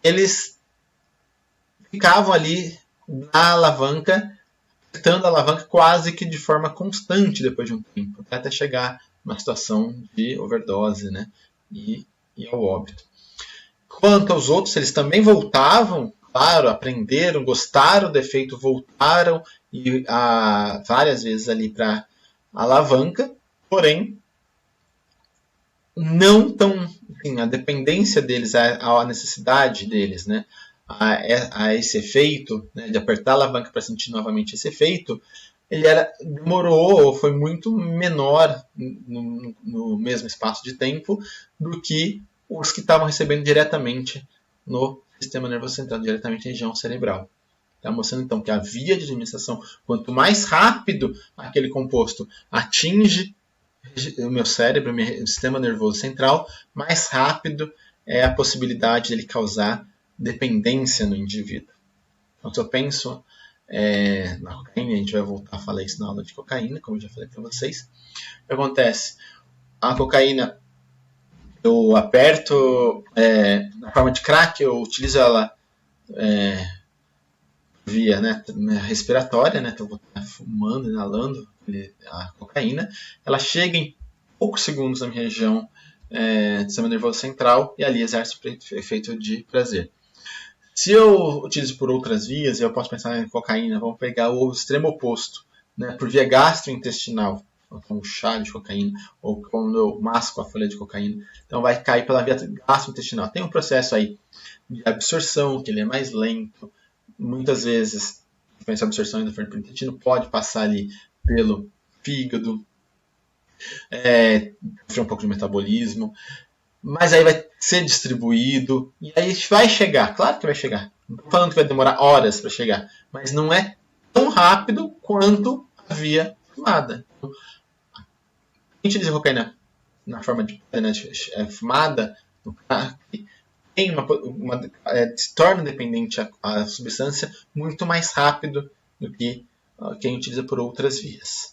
eles ficavam ali na alavanca, apertando a alavanca quase que de forma constante depois de um tempo, até chegar numa situação de overdose, né, e ao óbito. Quanto aos outros, eles também voltavam, claro, aprenderam, gostaram do efeito, voltaram várias vezes ali para a alavanca, porém, não tão, enfim, a dependência deles, a necessidade deles, né, a esse efeito, né, de apertar a alavanca para sentir novamente esse efeito, ele demorou, foi muito menor no mesmo espaço de tempo do que os que estavam recebendo diretamente no sistema nervoso central, diretamente na região cerebral. Está mostrando então que a via de administração, quanto mais rápido aquele composto atinge o meu cérebro, o meu sistema nervoso central, mais rápido é a possibilidade dele causar dependência no indivíduo. Então, se eu penso na cocaína, a gente vai voltar a falar isso na aula de cocaína, como eu já falei para vocês. O que acontece? A cocaína, eu aperto na forma de crack, eu utilizo ela via respiratória, né? Então, eu vou estar fumando, inalando a cocaína. Ela chega em poucos segundos na minha região do sistema nervoso central e ali exerce o efeito de prazer. Se eu utilizo por outras vias, eu posso pensar em cocaína, vamos pegar o extremo oposto, né? Por via gastrointestinal, como chá de cocaína, ou quando eu masco a folha de cocaína. Então vai cair pela via gastrointestinal. Tem um processo aí de absorção, que ele é mais lento. Muitas vezes, a absorção ainda for pelo intestino, pode passar ali pelo fígado, sofrer um pouco de metabolismo, mas aí vai ser distribuído, e aí vai chegar, claro que vai chegar. Não estou falando que vai demorar horas para chegar, mas não é tão rápido quanto a via fumada. A gente utiliza cocaína na forma de fumada, tem se torna dependente a substância muito mais rápido do que quem utiliza por outras vias.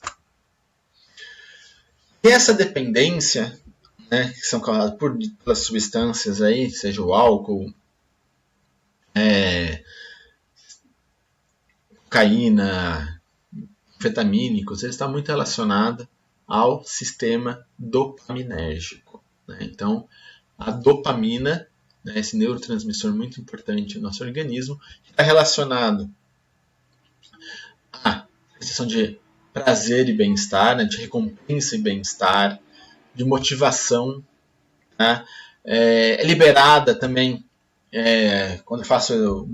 E essa dependência, né, que são causadas pelas substâncias aí, seja o álcool, cocaína, anfetamínicos, ele está muito relacionado ao sistema dopaminérgico. Né? Então, a dopamina, né, esse neurotransmissor muito importante no nosso organismo, está relacionado à sensação de prazer e bem-estar, né, de recompensa e bem-estar, de motivação. Né? É liberada também quando eu faço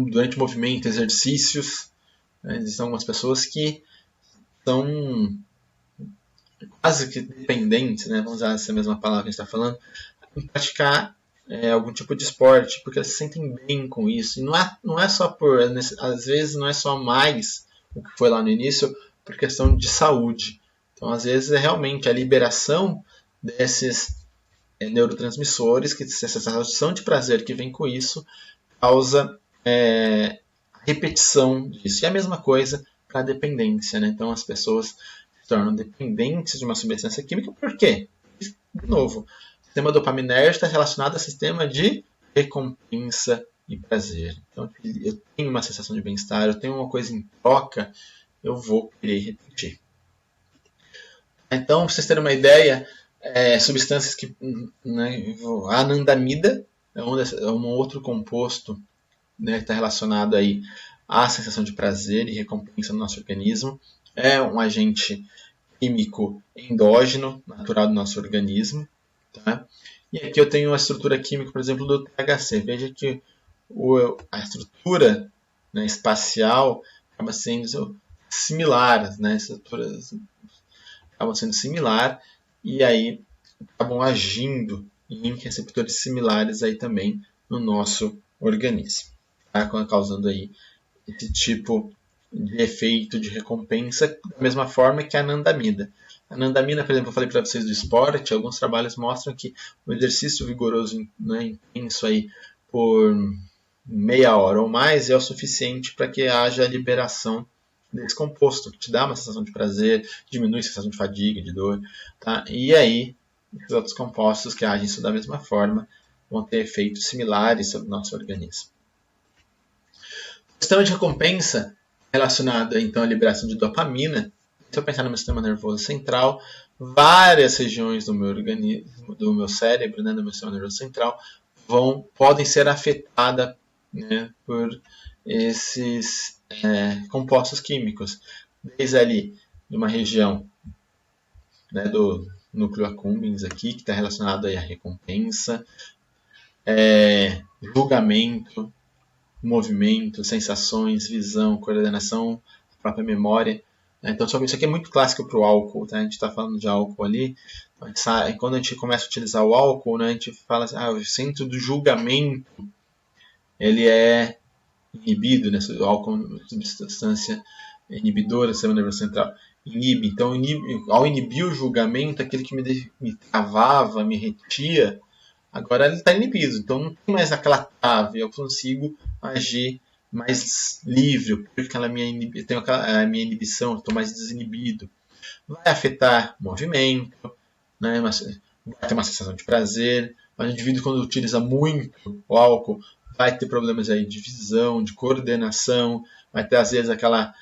durante o movimento exercícios. Né? Existem algumas pessoas que são quase que dependentes, né, vamos usar essa mesma palavra que a gente está falando, em praticar algum tipo de esporte, porque eles se sentem bem com isso. E não é só por, às vezes não é só mais o que foi lá no início, por questão de saúde. Então, às vezes, é realmente a liberação desses neurotransmissores, que essa sensação de prazer que vem com isso, causa repetição disso. E a mesma coisa para a dependência, né? Então, as pessoas se tornam dependentes de uma substância química. Por quê? De novo, o sistema dopaminérgico está relacionado ao sistema de recompensa e prazer. Então, eu tenho uma sensação de bem-estar, eu tenho uma coisa em troca, eu vou querer repetir. Então, para vocês terem uma ideia, substâncias que... Né, a anandamida é um outro composto, né, que está relacionado aí à sensação de prazer e recompensa no nosso organismo. É um agente químico endógeno, natural do nosso organismo. Tá? E aqui eu tenho a estrutura química, por exemplo, do THC. Veja que a estrutura, né, espacial acaba sendo similar, né? Estruturas acabam sendo similar e aí acabam agindo em receptores similares aí também no nosso organismo, tá? Causando aí esse tipo de efeito de recompensa da mesma forma que a anandamida. A anandamida, por exemplo, eu falei para vocês do esporte, alguns trabalhos mostram que o exercício vigoroso, né, intenso aí por meia hora ou mais é o suficiente para que haja a liberação desse composto, que te dá uma sensação de prazer, diminui a sensação de fadiga, de dor. Tá? E aí, os outros compostos que agem isso da mesma forma vão ter efeitos similares sobre o nosso organismo. O sistema de recompensa relacionado então à liberação de dopamina. Se eu pensar no meu sistema nervoso central, várias regiões do meu organismo, do meu cérebro, né, do meu sistema nervoso central, podem ser afetadas, né, por esses compostos químicos. Desde ali, de uma região, né, do núcleo accumbens aqui, que está relacionado aí à recompensa, julgamento, movimento, sensações, visão, coordenação, própria memória. Então, isso aqui é muito clássico para o álcool, tá? A gente está falando de álcool ali. Quando a gente começa a utilizar o álcool, né, a gente fala assim, o centro do julgamento ele é inibido, né? O álcool é uma substância inibidora do sistema nervoso central. Inibe. Então, ao inibir o julgamento, aquele que me travava, me retia, agora ele está inibido. Então, não tem mais aquela trave, eu consigo agir mais livre, porque tenho a minha inibição, estou mais desinibido. Vai afetar o movimento, né? Vai ter uma sensação de prazer. Mas o indivíduo, quando utiliza muito o álcool, vai ter problemas aí de visão, de coordenação, vai ter às vezes aquela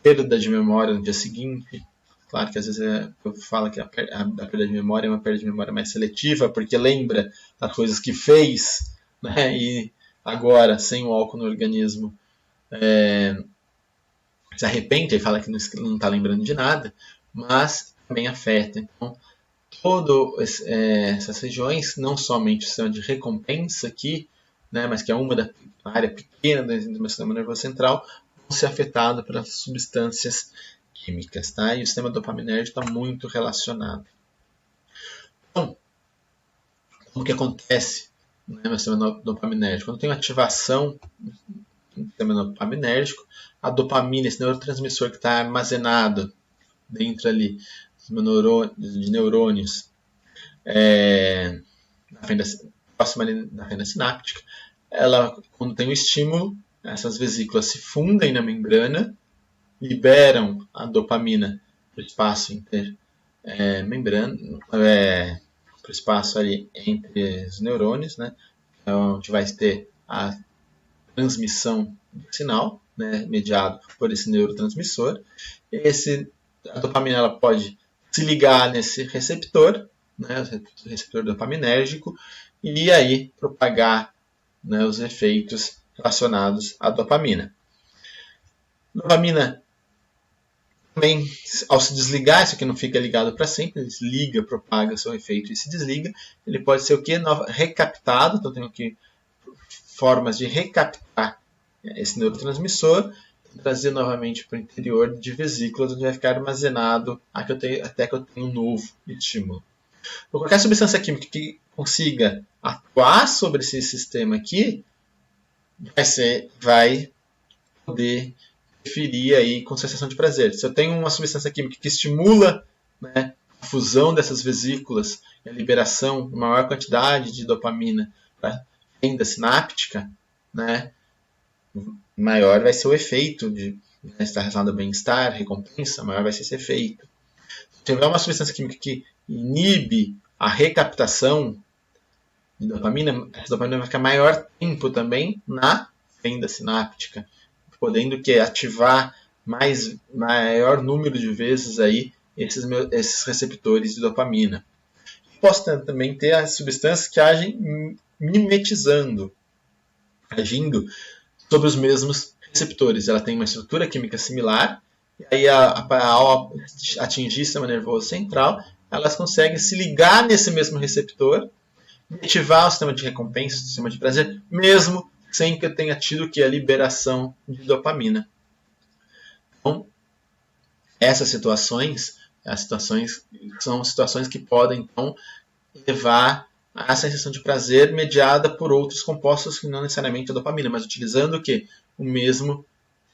perda de memória no dia seguinte. Claro que às vezes eu falo que a perda de memória é uma perda de memória mais seletiva, porque lembra das coisas que fez, né? E agora, sem o álcool no organismo, se arrepende e fala que não está lembrando de nada, mas também afeta. Então, todas essas regiões, não somente o sistema de recompensa aqui, né, mas que é uma área pequena do meu sistema nervoso central, vão ser afetados pelas substâncias químicas. Tá? E o sistema dopaminérgico está muito relacionado. Então, como que acontece, né, no sistema dopaminérgico? Quando tem uma ativação do sistema dopaminérgico, a dopamina, esse neurotransmissor que está armazenado dentro ali de neurônios próxima da fenda sináptica, ela, quando tem um estímulo, essas vesículas se fundem na membrana, liberam a dopamina para o espaço para o espaço ali entre os neurônios, né, onde vai ter a transmissão do sinal, né, mediado por esse neurotransmissor. A dopamina ela pode se ligar nesse receptor, né, o receptor dopaminérgico, e aí propagar, né, os efeitos relacionados à dopamina. Dopamina também, ao se desligar, isso aqui não fica ligado para sempre, ele desliga, propaga seu efeito e se desliga. Ele pode ser o quê? Recaptado, então tem aqui formas de recaptar esse neurotransmissor. trazer novamente para o interior de vesículas, onde vai ficar armazenado até que eu tenha um novo estímulo. Então, qualquer substância química que consiga atuar sobre esse sistema aqui vai poder interferir aí com sensação de prazer. Se eu tenho uma substância química que estimula, né, a fusão dessas vesículas e a liberação de maior quantidade de dopamina para a fenda sináptica, né, maior vai ser o efeito de estar relacionado ao bem-estar, recompensa, maior vai ser esse efeito. Se tiver uma substância química que inibe a recaptação de dopamina, essa dopamina vai ficar maior tempo também na fenda sináptica, podendo ativar maior número de vezes aí esses receptores de dopamina. Posso também ter as substâncias que agem mimetizando, agindo sobre os mesmos receptores. Ela tem uma estrutura química similar, e aí ao atingir o sistema nervoso central, elas conseguem se ligar nesse mesmo receptor e ativar o sistema de recompensa, o sistema de prazer, mesmo sem que eu tenha tido a liberação de dopamina. Então, essas situações são situações que podem, então, levar à sensação de prazer mediada por outros compostos que não necessariamente a dopamina, mas utilizando o quê? O mesmo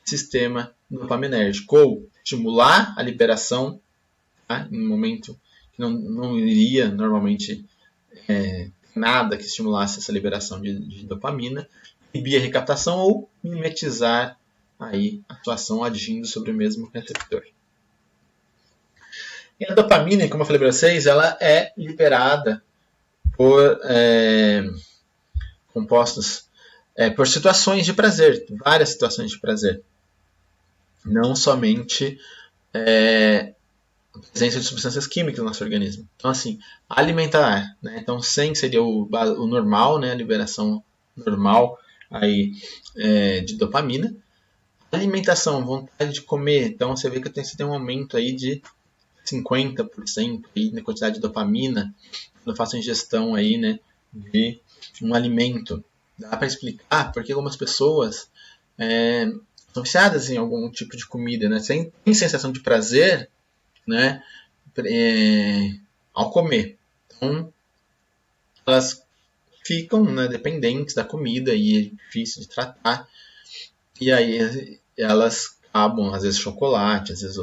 sistema dopaminérgico, ou estimular a liberação, tá? Em um momento que não iria normalmente nada que estimulasse essa liberação de dopamina, inibir a recaptação ou mimetizar aí a atuação agindo sobre o mesmo receptor. E a dopamina, como eu falei para vocês, ela é liberada por compostos, por situações de prazer, várias situações de prazer. Não somente a presença de substâncias químicas no nosso organismo. Então, assim, alimentar, né? Então, 100 seria o normal, né? A liberação normal aí, de dopamina. Alimentação, vontade de comer. Então, você vê que você tem um aumento aí de 50% aí na quantidade de dopamina quando eu faço ingestão aí, né, de um alimento. Dá para explicar porque algumas pessoas são viciadas em algum tipo de comida, né? Tem sensação de prazer, né, ao comer. Então, elas ficam, né, dependentes da comida e é difícil de tratar. E aí elas acabam, às vezes, chocolate, às vezes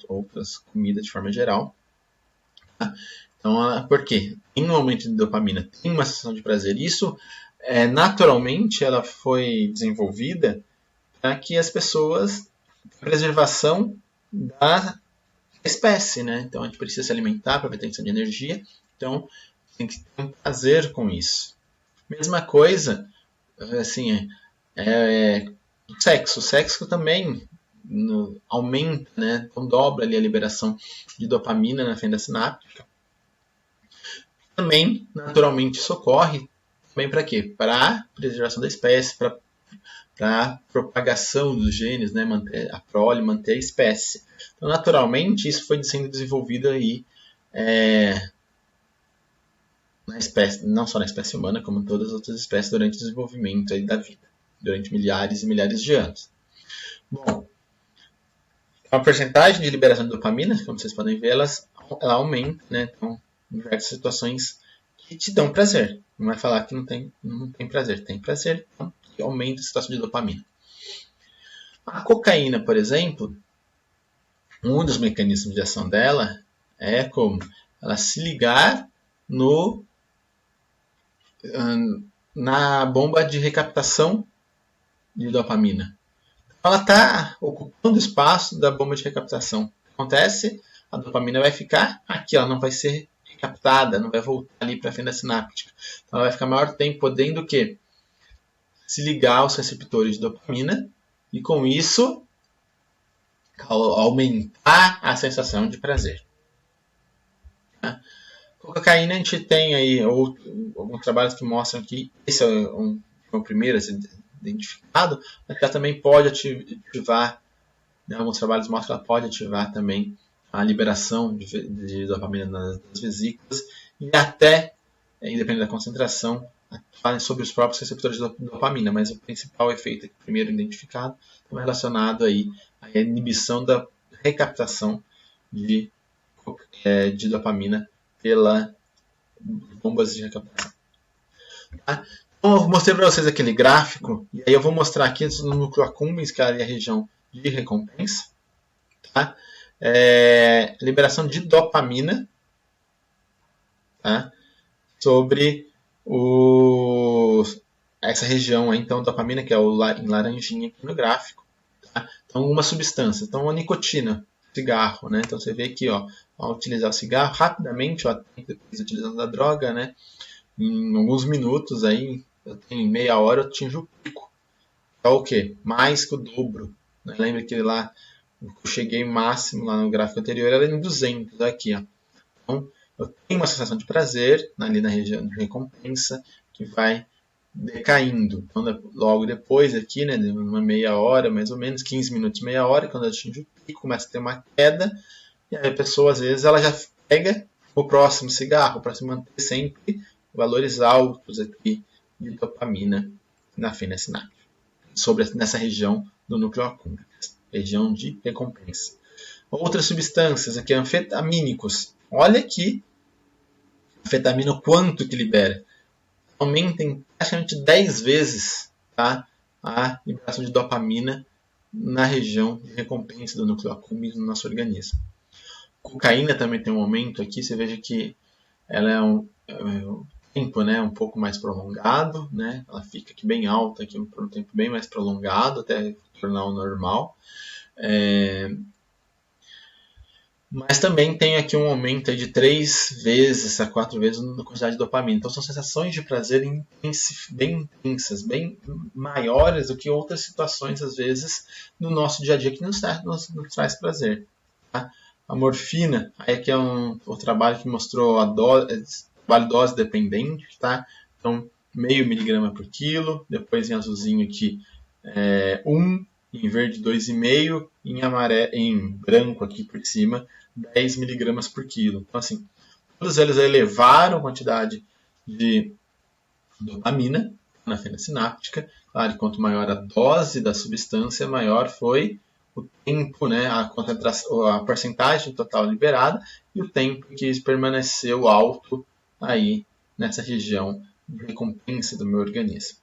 outras comidas de forma geral. Tá? Então, por quê? Tem um aumento de dopamina, tem uma sensação de prazer. Isso, naturalmente, ela foi desenvolvida para que as pessoas, a preservação da espécie, né? Então, a gente precisa se alimentar para obter de energia. Então, tem que ter um prazer com isso. Mesma coisa, assim, o sexo. O sexo também aumenta, né? Então, dobra ali a liberação de dopamina na fenda sináptica. Também, naturalmente, isso ocorre também para quê? Para a preservação da espécie, para a propagação dos genes, né? Manter a prole, manter a espécie. Então, naturalmente, isso foi sendo desenvolvido aí na espécie, não só na espécie humana, como em todas as outras espécies durante o desenvolvimento aí da vida, durante milhares e milhares de anos. Bom, a porcentagem de liberação de dopamina, como vocês podem ver, ela aumenta, né? Então, em diversas situações que te dão prazer. Não vai falar que não tem prazer. Tem prazer, então, que aumenta a situação de dopamina. A cocaína, por exemplo, um dos mecanismos de ação dela é como ela se ligar na bomba de recaptação de dopamina. Ela está ocupando o espaço da bomba de recaptação. O que acontece? A dopamina vai ficar aqui, ela não vai ser recaptada, não vai voltar ali para a fenda sináptica. Então ela vai ficar maior tempo podendo o quê? Se ligar aos receptores de dopamina e com isso aumentar a sensação de prazer. Com a cocaína a gente tem aí alguns trabalhos que mostram que esse é o primeiro a ser identificado, mas que ela também pode ativar, né, alguns trabalhos mostram que ela pode ativar também a liberação de dopamina nas vesículas e até, independente da concentração, sobre os próprios receptores de dopamina, mas o principal efeito primeiro identificado é relacionado aí à inibição da recaptação de dopamina pela bombas de recaptação. Tá? Então, eu mostrei para vocês aquele gráfico, e aí eu vou mostrar aqui no núcleo accumbens, que é a região de recompensa, tá? Liberação de dopamina, tá? Sobre essa região aí, então, dopamina, que é em laranjinha aqui no gráfico. Tá? Então, uma substância. Então, a nicotina, cigarro, né? Então, você vê aqui, ó, ao utilizar o cigarro, rapidamente, ó, depois utilizando a droga, né? Em alguns minutos, aí, em meia hora, eu atinjo o pico. É o quê? Mais que o dobro. Né? Lembra que lá eu cheguei máximo lá no gráfico anterior, era em 200 aqui, ó. Então, eu tenho uma sensação de prazer ali na região de recompensa que vai decaindo. Então, logo depois aqui, né, de uma meia hora, mais ou menos, 15 minutos, meia hora, quando eu atingo o pico, começa a ter uma queda, e aí a pessoa, às vezes, ela já pega o próximo cigarro para se manter sempre valores altos aqui de dopamina na fina sináptica, nessa região do núcleo accumbens, região de recompensa. Outras substâncias aqui, anfetamínicos. Olha aqui, anfetamina, quanto que libera. Aumenta em praticamente 10 vezes, tá, a liberação de dopamina na região de recompensa do núcleo accumbens no nosso organismo. Cocaína também tem um aumento aqui, você veja que ela é um tempo, né, um pouco mais prolongado, né, ela fica aqui bem alta aqui por um tempo bem mais prolongado até tornar ao normal. Mas também tem aqui um aumento aí de 3 vezes a 4 vezes na quantidade de dopamina. Então são sensações de prazer bem intensas, bem maiores do que outras situações, às vezes, no nosso dia a dia que nos traz prazer. Tá? A morfina, aí aqui é o trabalho que mostrou a dose dependente, tá? Então, meio miligrama por quilo, depois em azulzinho aqui 1, em verde 2,5, em branco aqui por cima 10 miligramas por quilo. Então, assim, todos eles elevaram a quantidade de dopamina na fenda sináptica. Claro, quanto maior a dose da substância, maior foi o tempo, né, a porcentagem total liberada e o tempo que permaneceu alto aí nessa região de recompensa do meu organismo.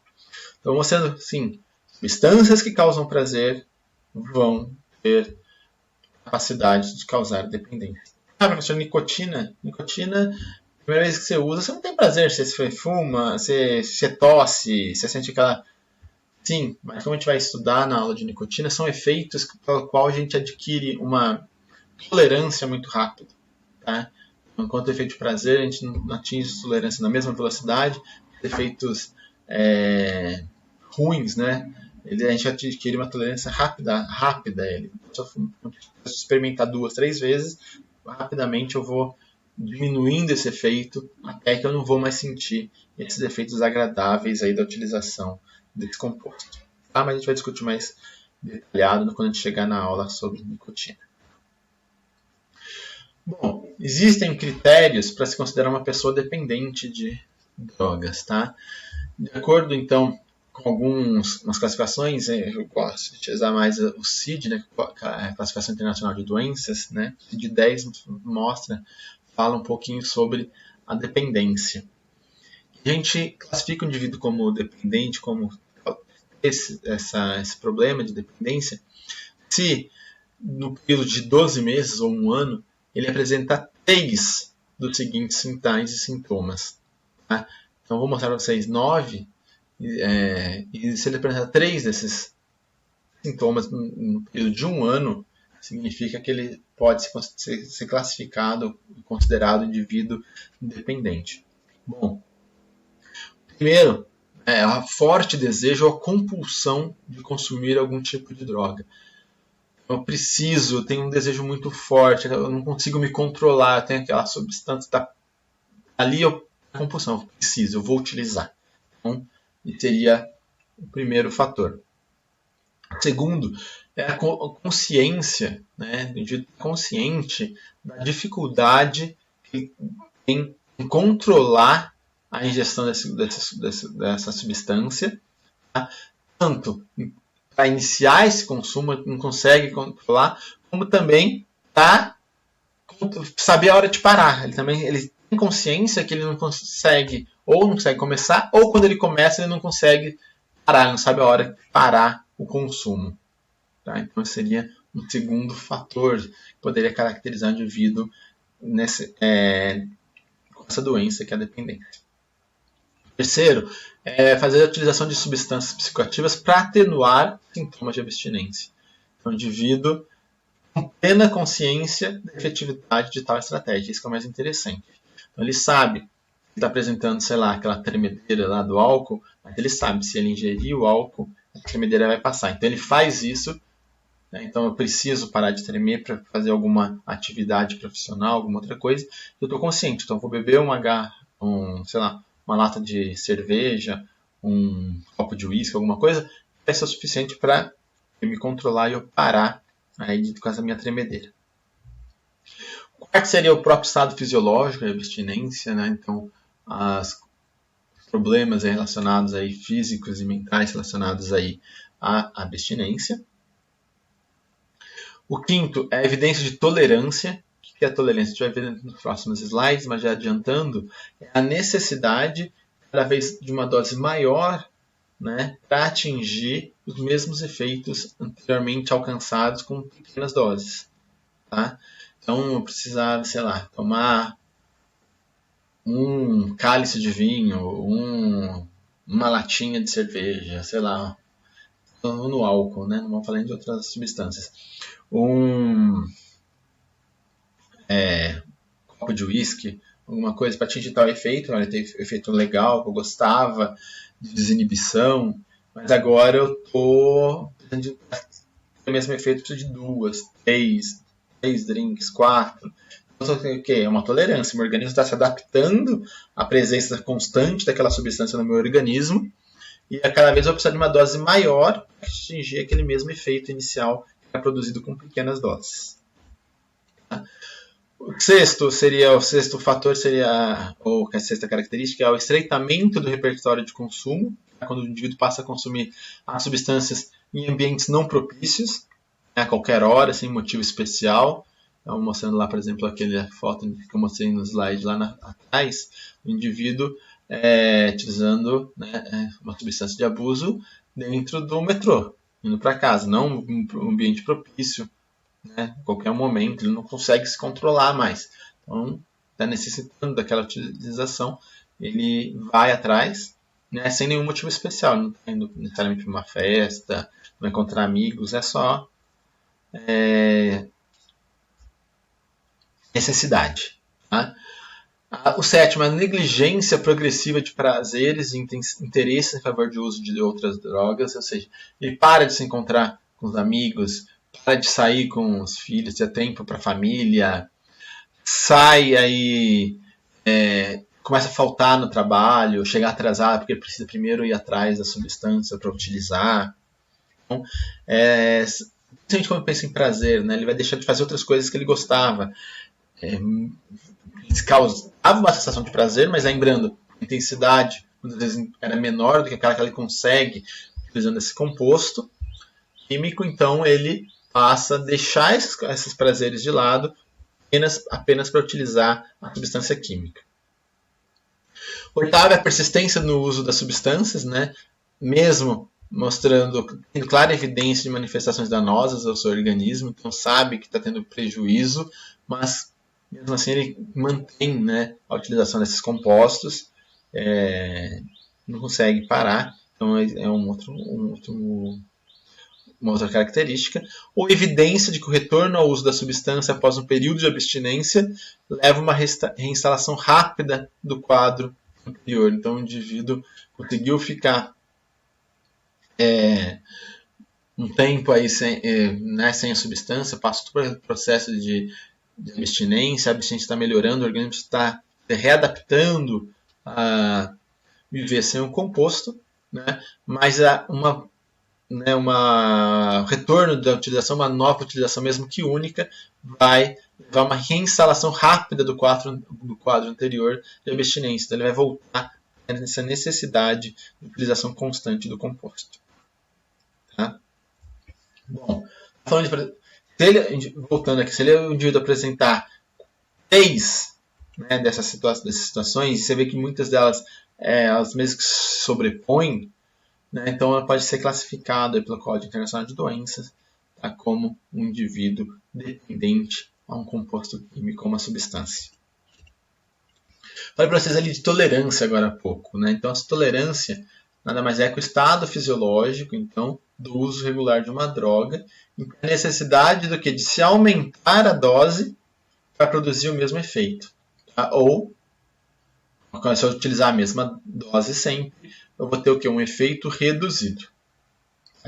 Então, mostrando, sim, substâncias que causam prazer vão ter capacidade de causar dependência. Professor, nicotina. Nicotina, a primeira vez que você usa, você não tem prazer. Você fuma, você tosse, você sente aquela... Sim, mas como a gente vai estudar na aula de nicotina, são efeitos pelo qual a gente adquire uma tolerância muito rápida. Tá? Enquanto o efeito de prazer, a gente não atinge tolerância na mesma velocidade. Efeitos ruins, né? A gente adquire uma tolerância rápida a ele. Se eu experimentar 2, 3 vezes, rapidamente eu vou diminuindo esse efeito até que eu não vou mais sentir esses efeitos agradáveis aí da utilização desse composto. Tá? Mas a gente vai discutir mais detalhado quando a gente chegar na aula sobre nicotina. Bom, existem critérios para se considerar uma pessoa dependente de drogas, tá? De acordo, então, com algumas classificações, eu gosto de utilizar mais o CID, né, a Classificação Internacional de Doenças, né, o CID-10 fala um pouquinho sobre a dependência. A gente classifica o indivíduo como dependente, como esse problema de dependência, se no período de 12 meses ou 1 ano, ele apresenta 3 dos seguintes sinais e sintomas. Tá? Então, vou mostrar para vocês 9, e se ele apresentar 3 desses sintomas no período de 1 ano, significa que ele pode ser classificado e considerado indivíduo dependente. Bom, primeiro, a forte desejo ou a compulsão de consumir algum tipo de droga. Eu tenho um desejo muito forte, eu não consigo me controlar, eu tenho aquela substância, ali a compulsão, eu vou utilizar. Então, seria o primeiro fator. O segundo é a consciência, né, consciente da dificuldade que tem em controlar a ingestão dessa substância, tá? Tanto para iniciar esse consumo, não consegue controlar, como também para saber a hora de parar. Ele tem consciência que ele não consegue, ou não consegue começar, ou quando ele começa ele não consegue parar, ele não sabe a hora de parar o consumo. Tá? Então seria um segundo fator que poderia caracterizar o indivíduo com essa doença que é a dependência. Terceiro, fazer a utilização de substâncias psicoativas para atenuar sintomas de abstinência. Então, o indivíduo com plena consciência da efetividade de tal estratégia. Isso que é o mais interessante. Então, ele sabe que está apresentando, sei lá, aquela tremedeira lá do álcool, mas ele sabe se ele ingerir o álcool, a tremedeira vai passar. Então, ele faz isso. Né? Então, eu preciso parar de tremer para fazer alguma atividade profissional, alguma outra coisa. Eu estou consciente. Então, eu vou beber uma lata de cerveja, um copo de uísque, alguma coisa, vai ser o suficiente para me controlar e eu parar aí com essa minha tremedeira. O quarto seria o próprio estado fisiológico, a abstinência, né? Então, os problemas relacionados aí, físicos e mentais relacionados aí à abstinência. O quinto é a evidência de tolerância. O que é a tolerância? A gente vai ver nos próximos slides, mas já adiantando, é a necessidade, cada vez de uma dose maior, né, para atingir os mesmos efeitos anteriormente alcançados com pequenas doses. Tá? Então, eu precisava, sei lá, tomar um cálice de vinho, uma latinha de cerveja, sei lá, no álcool, né? Não vamos falar de outras substâncias. Copo de uísque, alguma coisa para atingir tal efeito. Olha, tem efeito legal, que eu gostava, de desinibição, mas agora eu estou precisando o mesmo efeito, preciso de 2, 3 drinks, 4. Então, o que? É uma tolerância. Meu organismo está se adaptando à presença constante daquela substância no meu organismo e a cada vez eu preciso de uma dose maior para atingir aquele mesmo efeito inicial que é produzido com pequenas doses. Tá? O sexto fator seria, ou a sexta característica, é o estreitamento do repertório de consumo, quando o indivíduo passa a consumir as substâncias em ambientes não propícios, a qualquer hora, sem motivo especial. Então, mostrando lá, por exemplo, aquela foto que eu mostrei no slide lá atrás, o indivíduo utilizando, né, uma substância de abuso dentro do metrô, indo para casa, não um ambiente propício, né, a qualquer momento, ele não consegue se controlar mais. Então, está necessitando daquela utilização, ele vai atrás, né, sem nenhum motivo especial, não está indo necessariamente para uma festa, não vai encontrar amigos, é só necessidade. Tá? O sétimo é a negligência progressiva de prazeres e interesses em favor do uso de outras drogas, ou seja, ele para de se encontrar com os amigos, para de sair com os filhos, ter tempo para a família, sai aí, começa a faltar no trabalho, chegar atrasado porque precisa primeiro ir atrás da substância para utilizar. Então, principalmente quando pensa em prazer, né, ele vai deixar de fazer outras coisas que ele gostava. Causava uma sensação de prazer, mas lembrando, a intensidade muitas vezes era menor do que aquela que ele consegue utilizando esse composto químico, então ele passa a deixar esses prazeres de lado apenas para utilizar a substância química. Oitavo é a persistência no uso das substâncias, né? Mesmo tendo clara evidência de manifestações danosas ao seu organismo, então sabe que está tendo prejuízo, mas mesmo assim ele mantém, né, a utilização desses compostos, não consegue parar, então é uma outra característica. Ou evidência de que o retorno ao uso da substância após um período de abstinência leva a uma reinstalação rápida do quadro anterior. Então o indivíduo conseguiu ficar um tempo aí sem a substância, passa todo o processo de abstinência, a abstinência está melhorando, o organismo está se readaptando a viver sem o composto, né? Mas retorno da utilização, uma nova utilização, mesmo que única, vai levar uma reinstalação rápida do quadro anterior de abstinência. Então ele vai voltar essa necessidade de utilização constante do composto. Tá? Bom, falando voltando aqui, se o indivíduo apresentar 3, né, dessas situações, você vê que muitas delas as mesmas que se sobrepõem, né, então ela pode ser classificada pelo Código Internacional de Doenças, tá, como um indivíduo dependente a um composto químico ou uma substância. Falei para vocês ali de tolerância agora há pouco, né? Então, essa tolerância nada mais é que o estado fisiológico, então, do uso regular de uma droga, e a necessidade do que? De se aumentar a dose para produzir o mesmo efeito. Tá? Ou, se eu utilizar a mesma dose sempre, eu vou ter o que? Um efeito reduzido.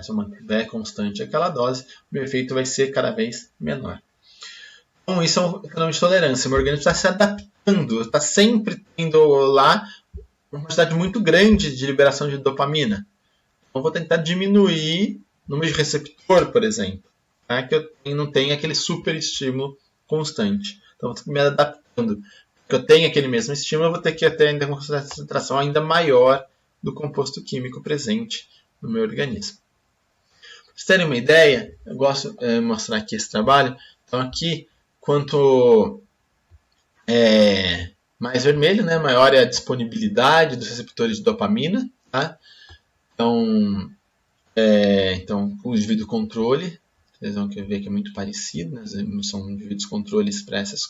Se eu mantiver constante aquela dose, o meu efeito vai ser cada vez menor. Então, isso é um fenômeno de tolerância. O meu organismo está se adaptando, está sempre tendo lá uma quantidade muito grande de liberação de dopamina. Então, eu vou tentar diminuir o número de receptor, por exemplo, tá? Que eu não tenho aquele super estímulo constante. Então, eu vou me adaptando. Porque eu tenho aquele mesmo estímulo, eu vou ter que ter ainda uma concentração ainda maior do composto químico presente no meu organismo. Para vocês terem uma ideia, eu gosto de mostrar aqui esse trabalho. Então, aqui, quanto mais vermelho, né, maior é a disponibilidade dos receptores de dopamina. Tá? Então, o indivíduo controle, vocês vão ver que é muito parecido, né? São indivíduos controles para essas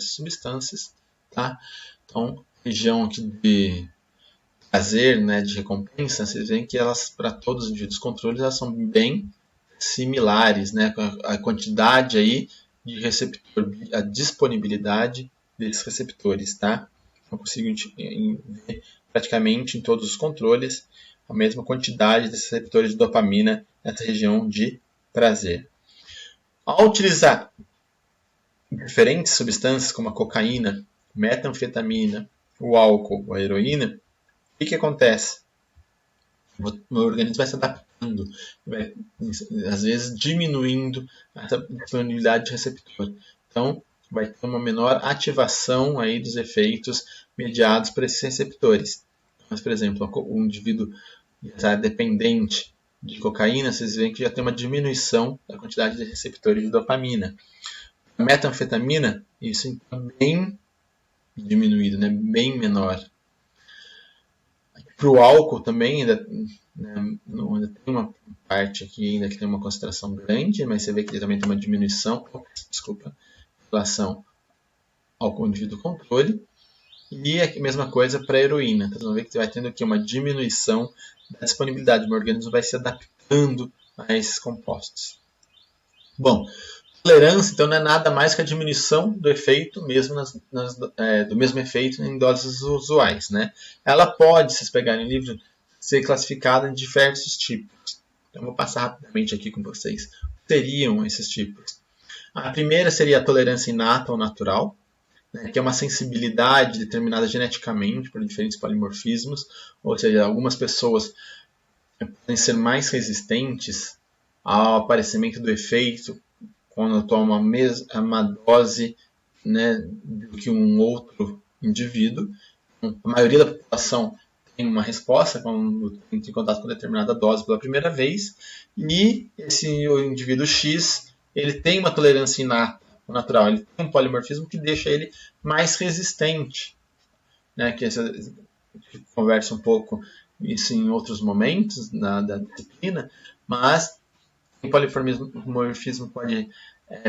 substâncias. Tá? Então, região aqui de prazer, né, de recompensa, vocês veem que elas, para todos os indivíduos controles, elas são bem similares, né? A quantidade aí de receptor, a disponibilidade desses receptores, tá? Eu consigo ver praticamente em todos os controles a mesma quantidade desses receptores de dopamina nessa região de prazer. Ao utilizar diferentes substâncias como a cocaína, metanfetamina, o álcool, a heroína, o que acontece? O meu organismo vai se adaptando, vai, às vezes diminuindo essa disponibilidade de receptor. Então, vai ter uma menor ativação aí dos efeitos mediados por esses receptores. Mas, por exemplo, um indivíduo dependente de cocaína, vocês veem que já tem uma diminuição da quantidade de receptores de dopamina. A metanfetamina, isso então bem diminuído, né? Bem menor. Para o álcool também, ainda tem uma parte aqui ainda que tem uma concentração grande, mas você vê que ele também tem uma diminuição, em relação ao indivíduo controle. E a mesma coisa para a heroína. Então, vocês vão ver que você vai tendo aqui uma diminuição da disponibilidade. O meu organismo vai se adaptando a esses compostos. Bom, tolerância então não é nada mais que a diminuição do efeito mesmo do mesmo efeito em doses usuais, né? Ela pode, se vocês pegarem o livro, ser classificada em diversos tipos. Então, eu vou passar rapidamente aqui com vocês. O que seriam esses tipos? A primeira seria a tolerância inata ou natural, né, que é uma sensibilidade determinada geneticamente por diferentes polimorfismos, ou seja, algumas pessoas podem ser mais resistentes ao aparecimento do efeito quando toma a mesma dose, né, do que um outro indivíduo. A maioria da população tem uma resposta quando entra em contato com determinada dose pela primeira vez, e o indivíduo X ele tem uma tolerância inata, natural, ele tem um polimorfismo que deixa ele mais resistente, né? Que a gente conversa um pouco isso em outros momentos da disciplina, mas o polimorfismo pode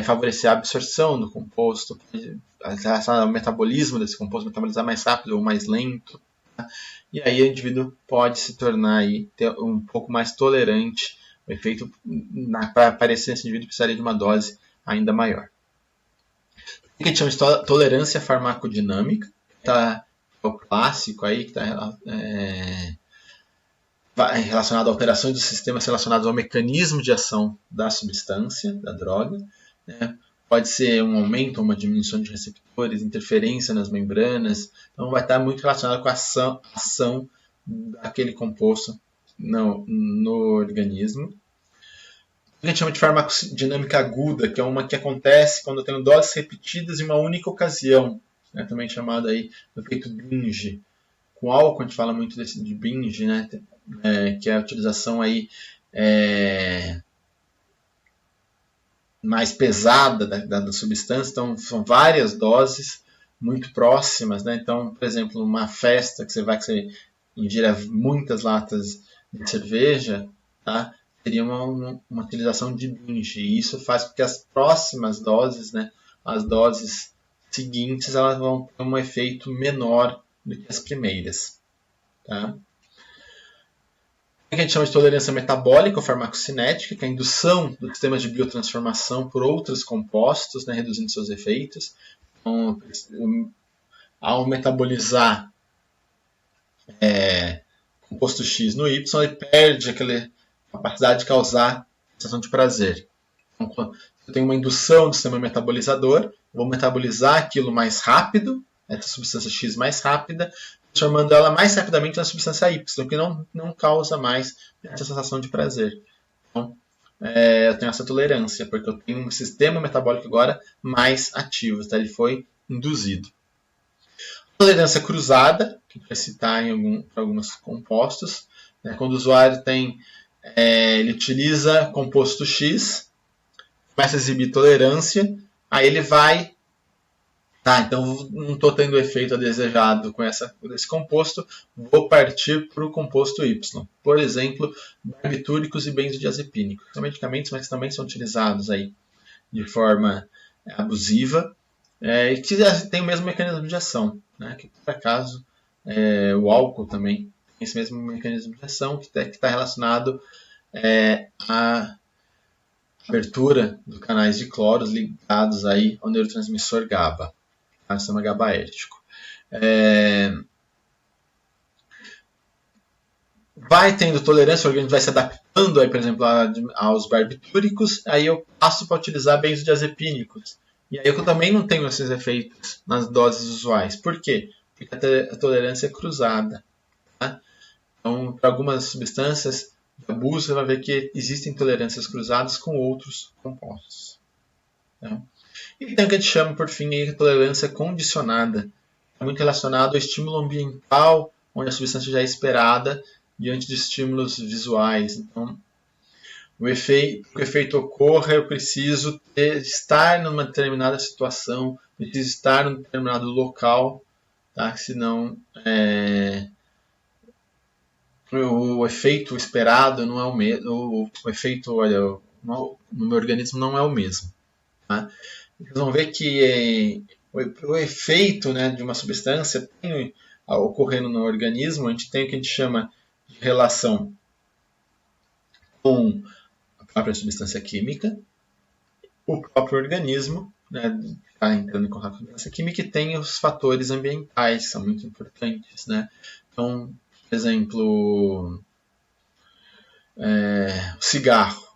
favorecer a absorção do composto, o metabolismo desse composto, metabolizar mais rápido ou mais lento, tá? E aí o indivíduo pode se tornar aí, ter um pouco mais tolerante. O efeito, para aparecer esse indivíduo, precisaria de uma dose ainda maior. O que a gente chama de tolerância farmacodinâmica, tá, é o clássico aí, que está relacionado a alterações dos sistemas relacionados ao mecanismo de ação da substância, da droga, né? Pode ser um aumento ou uma diminuição de receptores, interferência nas membranas, então vai estar muito relacionado com a ação daquele composto no organismo. O que a gente chama de farmacodinâmica aguda, que é uma que acontece quando eu tenho doses repetidas em uma única ocasião, né? Também chamada aí do efeito binge. Com álcool a gente fala muito de binge, né? Que é a utilização aí mais pesada da substância, então são várias doses muito próximas, né? Então, por exemplo, uma festa que você ingira muitas latas de cerveja, tá? Seria uma utilização de binge, e isso faz com que as próximas doses, né, as doses seguintes, elas vão ter um efeito menor do que as primeiras, tá? O que a gente chama de tolerância metabólica ou farmacocinética, que é a indução do sistema de biotransformação por outros compostos, né, reduzindo seus efeitos. Então, ao metabolizar composto X no Y, ele perde aquela capacidade de causar sensação de prazer. Então, eu tenho uma indução do sistema metabolizador, vou metabolizar aquilo mais rápido, essa substância X mais rápida, transformando ela mais rapidamente na substância Y, que não causa mais essa sensação de prazer. Então, eu tenho essa tolerância, porque eu tenho um sistema metabólico agora mais ativo, tá? Ele foi induzido. Tolerância cruzada, que a gente vai citar em alguns compostos, né? Quando o usuário ele utiliza composto X, começa a exibir tolerância, aí ele vai então não estou tendo o efeito desejado com esse composto, vou partir para o composto Y. Por exemplo, barbitúricos e benzodiazepínicos. São medicamentos, mas também são utilizados aí de forma abusiva e que tem o mesmo mecanismo de ação, né? Que por acaso o álcool também tem esse mesmo mecanismo de ação que está relacionado à abertura dos canais de cloros ligados aí ao neurotransmissor GABA. O sistema GABAérgico. Vai tendo tolerância, o organismo vai se adaptando, aí, por exemplo, aos barbitúricos, aí eu passo para utilizar benzodiazepínicos. E aí eu também não tenho esses efeitos nas doses usuais. Por quê? Porque a tolerância é cruzada. Tá? Então, para algumas substâncias de abuso, você vai ver que existem tolerâncias cruzadas com outros compostos. Tá? E tem o que a gente chama, por fim, de tolerância condicionada. É muito relacionado ao estímulo ambiental, onde a substância já é esperada diante de estímulos visuais. Então, o efeito ocorra, eu preciso estar numa determinada situação, preciso estar num determinado local, tá? Senão o efeito esperado não é o mesmo, o efeito no meu organismo não é o mesmo. Tá? Vocês vão ver que o efeito, né, de uma substância tem ocorrendo no organismo, a gente tem o que a gente chama de relação com a própria substância química, o próprio organismo, né, está entrando em contato com a substância química, e tem os fatores ambientais, que são muito importantes. Né? Então, por exemplo, o cigarro.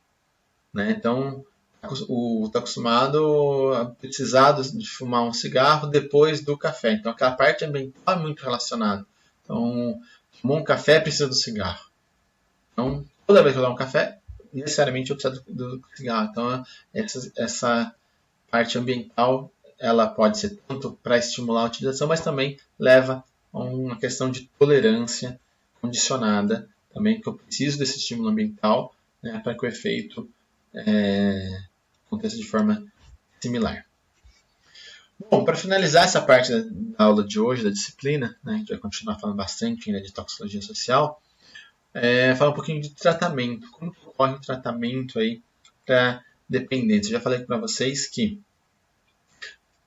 Né? Então, está acostumado a precisar de fumar um cigarro depois do café. Então, aquela parte ambiental é muito relacionada. Então, tomou um café, precisa do cigarro. Então, toda vez que eu dar um café, necessariamente eu preciso do cigarro. Então, essa parte ambiental, ela pode ser tanto para estimular a utilização, mas também leva a uma questão de tolerância condicionada, também que eu preciso desse estímulo ambiental, né, para que o efeito aconteça de forma similar. Bom, para finalizar essa parte da aula de hoje, da disciplina, né, a gente vai continuar falando bastante ainda de toxicologia social, falar um pouquinho de tratamento. Como que ocorre o tratamento aí para dependência? Eu já falei para vocês que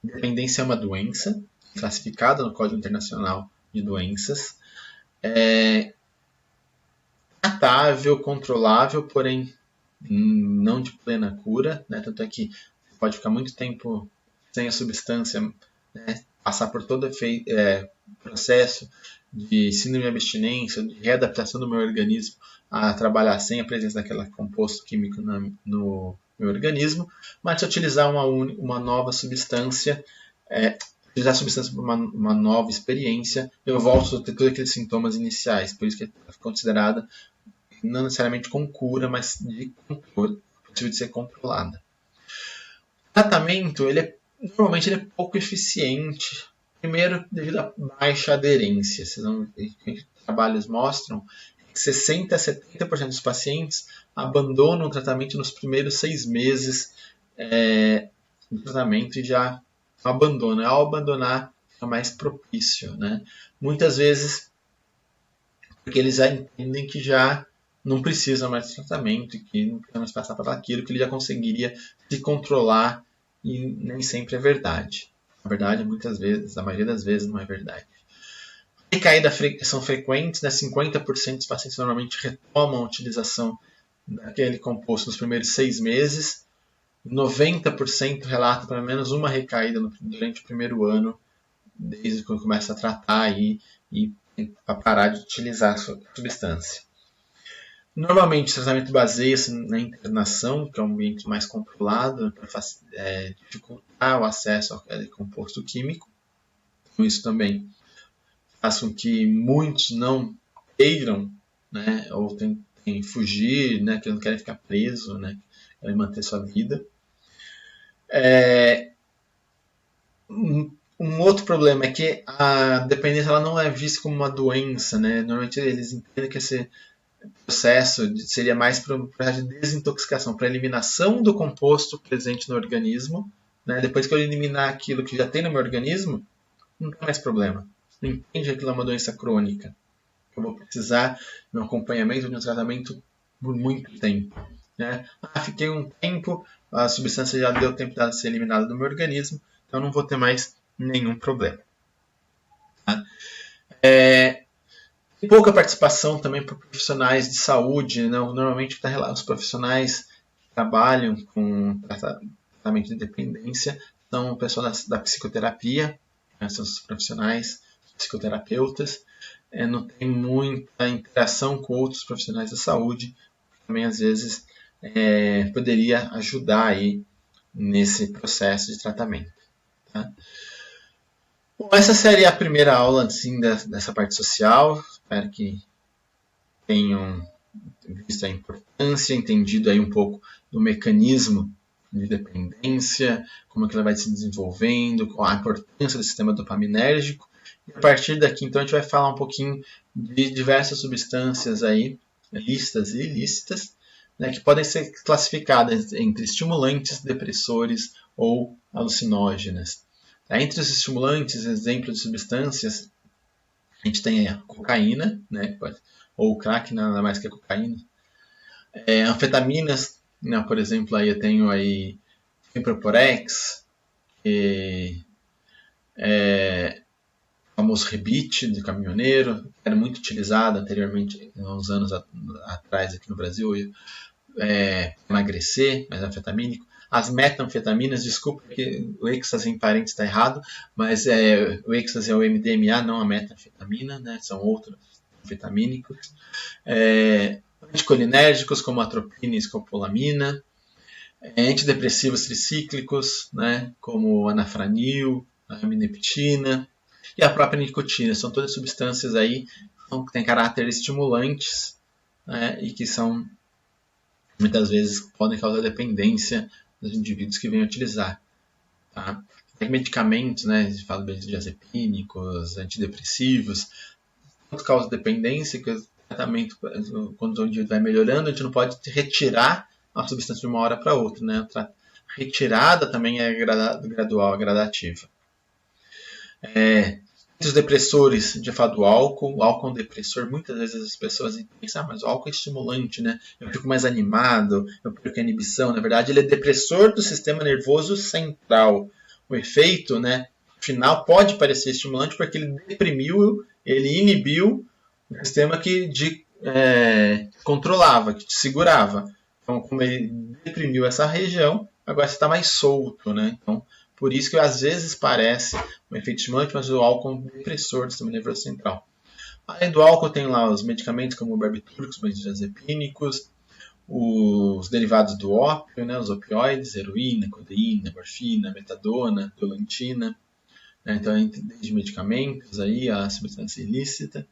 dependência é uma doença classificada no Código Internacional de Doenças, tratável, controlável, porém não de plena cura, né? Tanto é que você pode ficar muito tempo sem a substância, né? Passar por todo processo de síndrome de abstinência, de readaptação do meu organismo a trabalhar sem a presença daquele composto químico no meu organismo, mas se eu utilizar uma nova substância, utilizar a substância para uma nova experiência, eu volto a ter todos aqueles sintomas iniciais, por isso que é considerada não necessariamente com cura, mas de controle, possível de ser controlada. O tratamento, normalmente ele é pouco eficiente Primeiro, devido à baixa aderência. Trabalhos mostram que 60% a 70% dos pacientes abandonam o tratamento nos primeiros 6 meses do tratamento e já abandonam. Ao abandonar, fica mais propício, né? Muitas vezes porque eles já entendem que já não precisa mais de tratamento e que não precisa mais passar por aquilo, que ele já conseguiria se controlar, e nem sempre é verdade. Na verdade, muitas vezes, a maioria das vezes não é verdade. Recaídas são frequentes, né? 50% dos pacientes normalmente retomam a utilização daquele composto nos primeiros 6 meses. 90% relatam pelo menos uma recaída durante o primeiro ano, desde que começa a tratar e para parar de utilizar a substância. Normalmente o tratamento baseia-se na internação, que é um ambiente mais controlado, para dificultar o acesso ao composto químico. Então, isso também faz com que muitos não queiram, né, ou tentem fugir, né, que não querem ficar presos, né, querem manter sua vida. Um outro problema é que a dependência ela não é vista como uma doença, né? Normalmente eles entendem que esse processo seria mais para um processo de desintoxicação, para eliminação do composto presente no organismo, né? Depois que eu eliminar aquilo que já tem no meu organismo, não tem mais problema. Não entende que aquilo é uma doença crônica. Eu vou precisar de um acompanhamento, de um tratamento por muito tempo, né? Fiquei um tempo, a substância já deu tempo de ser eliminada do meu organismo, então não vou ter mais nenhum problema. Tá? Pouca participação também por profissionais de saúde, né? Normalmente os profissionais que trabalham com tratamento de dependência são o pessoal da psicoterapia, né? São os profissionais psicoterapeutas, não tem muita interação com outros profissionais da saúde, também às vezes poderia ajudar aí nesse processo de tratamento. Tá? Bom, essa seria a primeira aula assim, dessa parte social. Espero que tenham visto a importância, entendido aí um pouco do mecanismo de dependência, como que ela vai se desenvolvendo, a importância do sistema dopaminérgico. E a partir daqui, então, a gente vai falar um pouquinho de diversas substâncias aí, lícitas e ilícitas, né, que podem ser classificadas entre estimulantes, depressores ou alucinógenas. Entre os estimulantes, exemplos de substâncias, a gente tem a cocaína, né, ou o crack, nada mais que a cocaína. Anfetaminas, né, por exemplo, aí eu tenho aí Improporex, o famoso rebite do caminhoneiro, que era muito utilizado anteriormente, há uns anos atrás aqui no Brasil, para emagrecer, mas anfetamínico. As metanfetaminas, desculpa que o êxtase em parênteses está errado, mas o êxtase é o MDMA, não a metanfetamina, né? São outros anfetamínicos. Anticolinérgicos como atropina e escopolamina. Antidepressivos tricíclicos, né? Como anafranil, amineptina e a própria nicotina. São todas substâncias aí que têm caráter estimulantes, né? E que são muitas vezes podem causar dependência dos indivíduos que vêm utilizar. Tá? Tem medicamentos, né? A gente fala benzodiazepínicos, antidepressivos, tanto causa dependência que o tratamento, quando o indivíduo vai melhorando, a gente não pode retirar a substância de uma hora para outra, né? A retirada também é gradual, gradativa. Os depressores, de fato, o álcool é um depressor. Muitas vezes as pessoas pensam, mas o álcool é estimulante, né? Eu fico mais animado, eu perco a inibição. Na verdade, ele é depressor do sistema nervoso central. O efeito, né, final pode parecer estimulante porque ele deprimiu, ele inibiu o sistema que controlava, que te segurava. Então, como ele deprimiu essa região, agora você está mais solto, né? Então, por isso que às vezes parece um efeito estimulante, mas o álcool é um depressor do sistema nervoso central. Além do álcool, tem lá os medicamentos como barbitúricos, benzodiazepínicos, os derivados do ópio, né, os opioides, heroína, codeína, morfina, metadona, dolantina. Né, então, desde medicamentos, aí, a substância ilícita.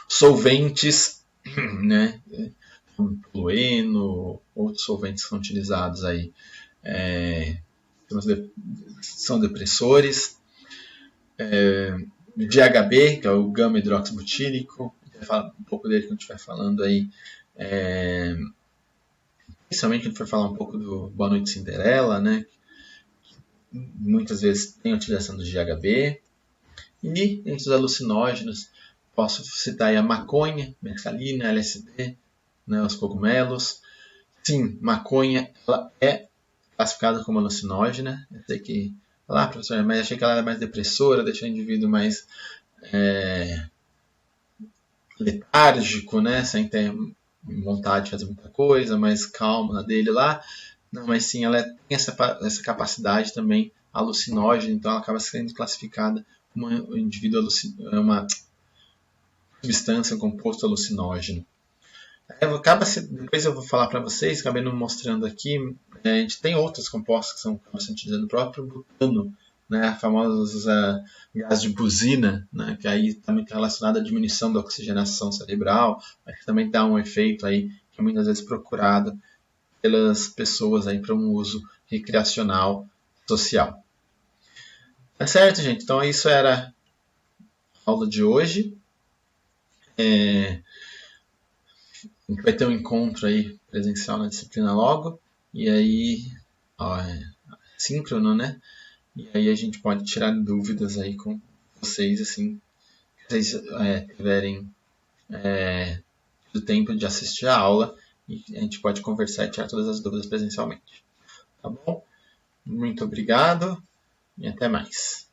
Solventes, né, tolueno, outros solventes que são utilizados aí. São depressores. GHB, que é o gama-hidroxibutírico, a gente vai falar um pouco dele quando a gente estiver falando aí, principalmente a gente vai falar um pouco do Boa Noite Cinderela, né? Muitas vezes tem a utilização do GHB. E entre os alucinógenos, posso citar aí a maconha, mescalina, LSD, né, os cogumelos. Sim, maconha ela é classificada como alucinógena. Eu sei que, professor, mas achei que ela era mais depressora, deixa o indivíduo mais letárgico, né, sem ter vontade de fazer muita coisa, mais calma na dele lá. Não, mas sim, ela tem essa capacidade também alucinógena, então ela acaba sendo classificada como um indivíduo uma substância, um composto alucinógeno. Depois eu vou falar para vocês, acabei não mostrando aqui, a gente tem outros compostos que são bastante utilizados, o próprio butano, né, a famosa gás de buzina, né, que aí também está relacionado à diminuição da oxigenação cerebral, mas que também dá um efeito aí que muitas vezes procurado pelas pessoas aí para um uso recreacional social. Tá certo, gente? Então isso era a aula de hoje. A gente vai ter um encontro aí presencial na disciplina logo. E aí, síncrono, né? E aí a gente pode tirar dúvidas aí com vocês, assim, se vocês tiverem o tempo de assistir a aula, e a gente pode conversar e tirar todas as dúvidas presencialmente. Tá bom? Muito obrigado e até mais.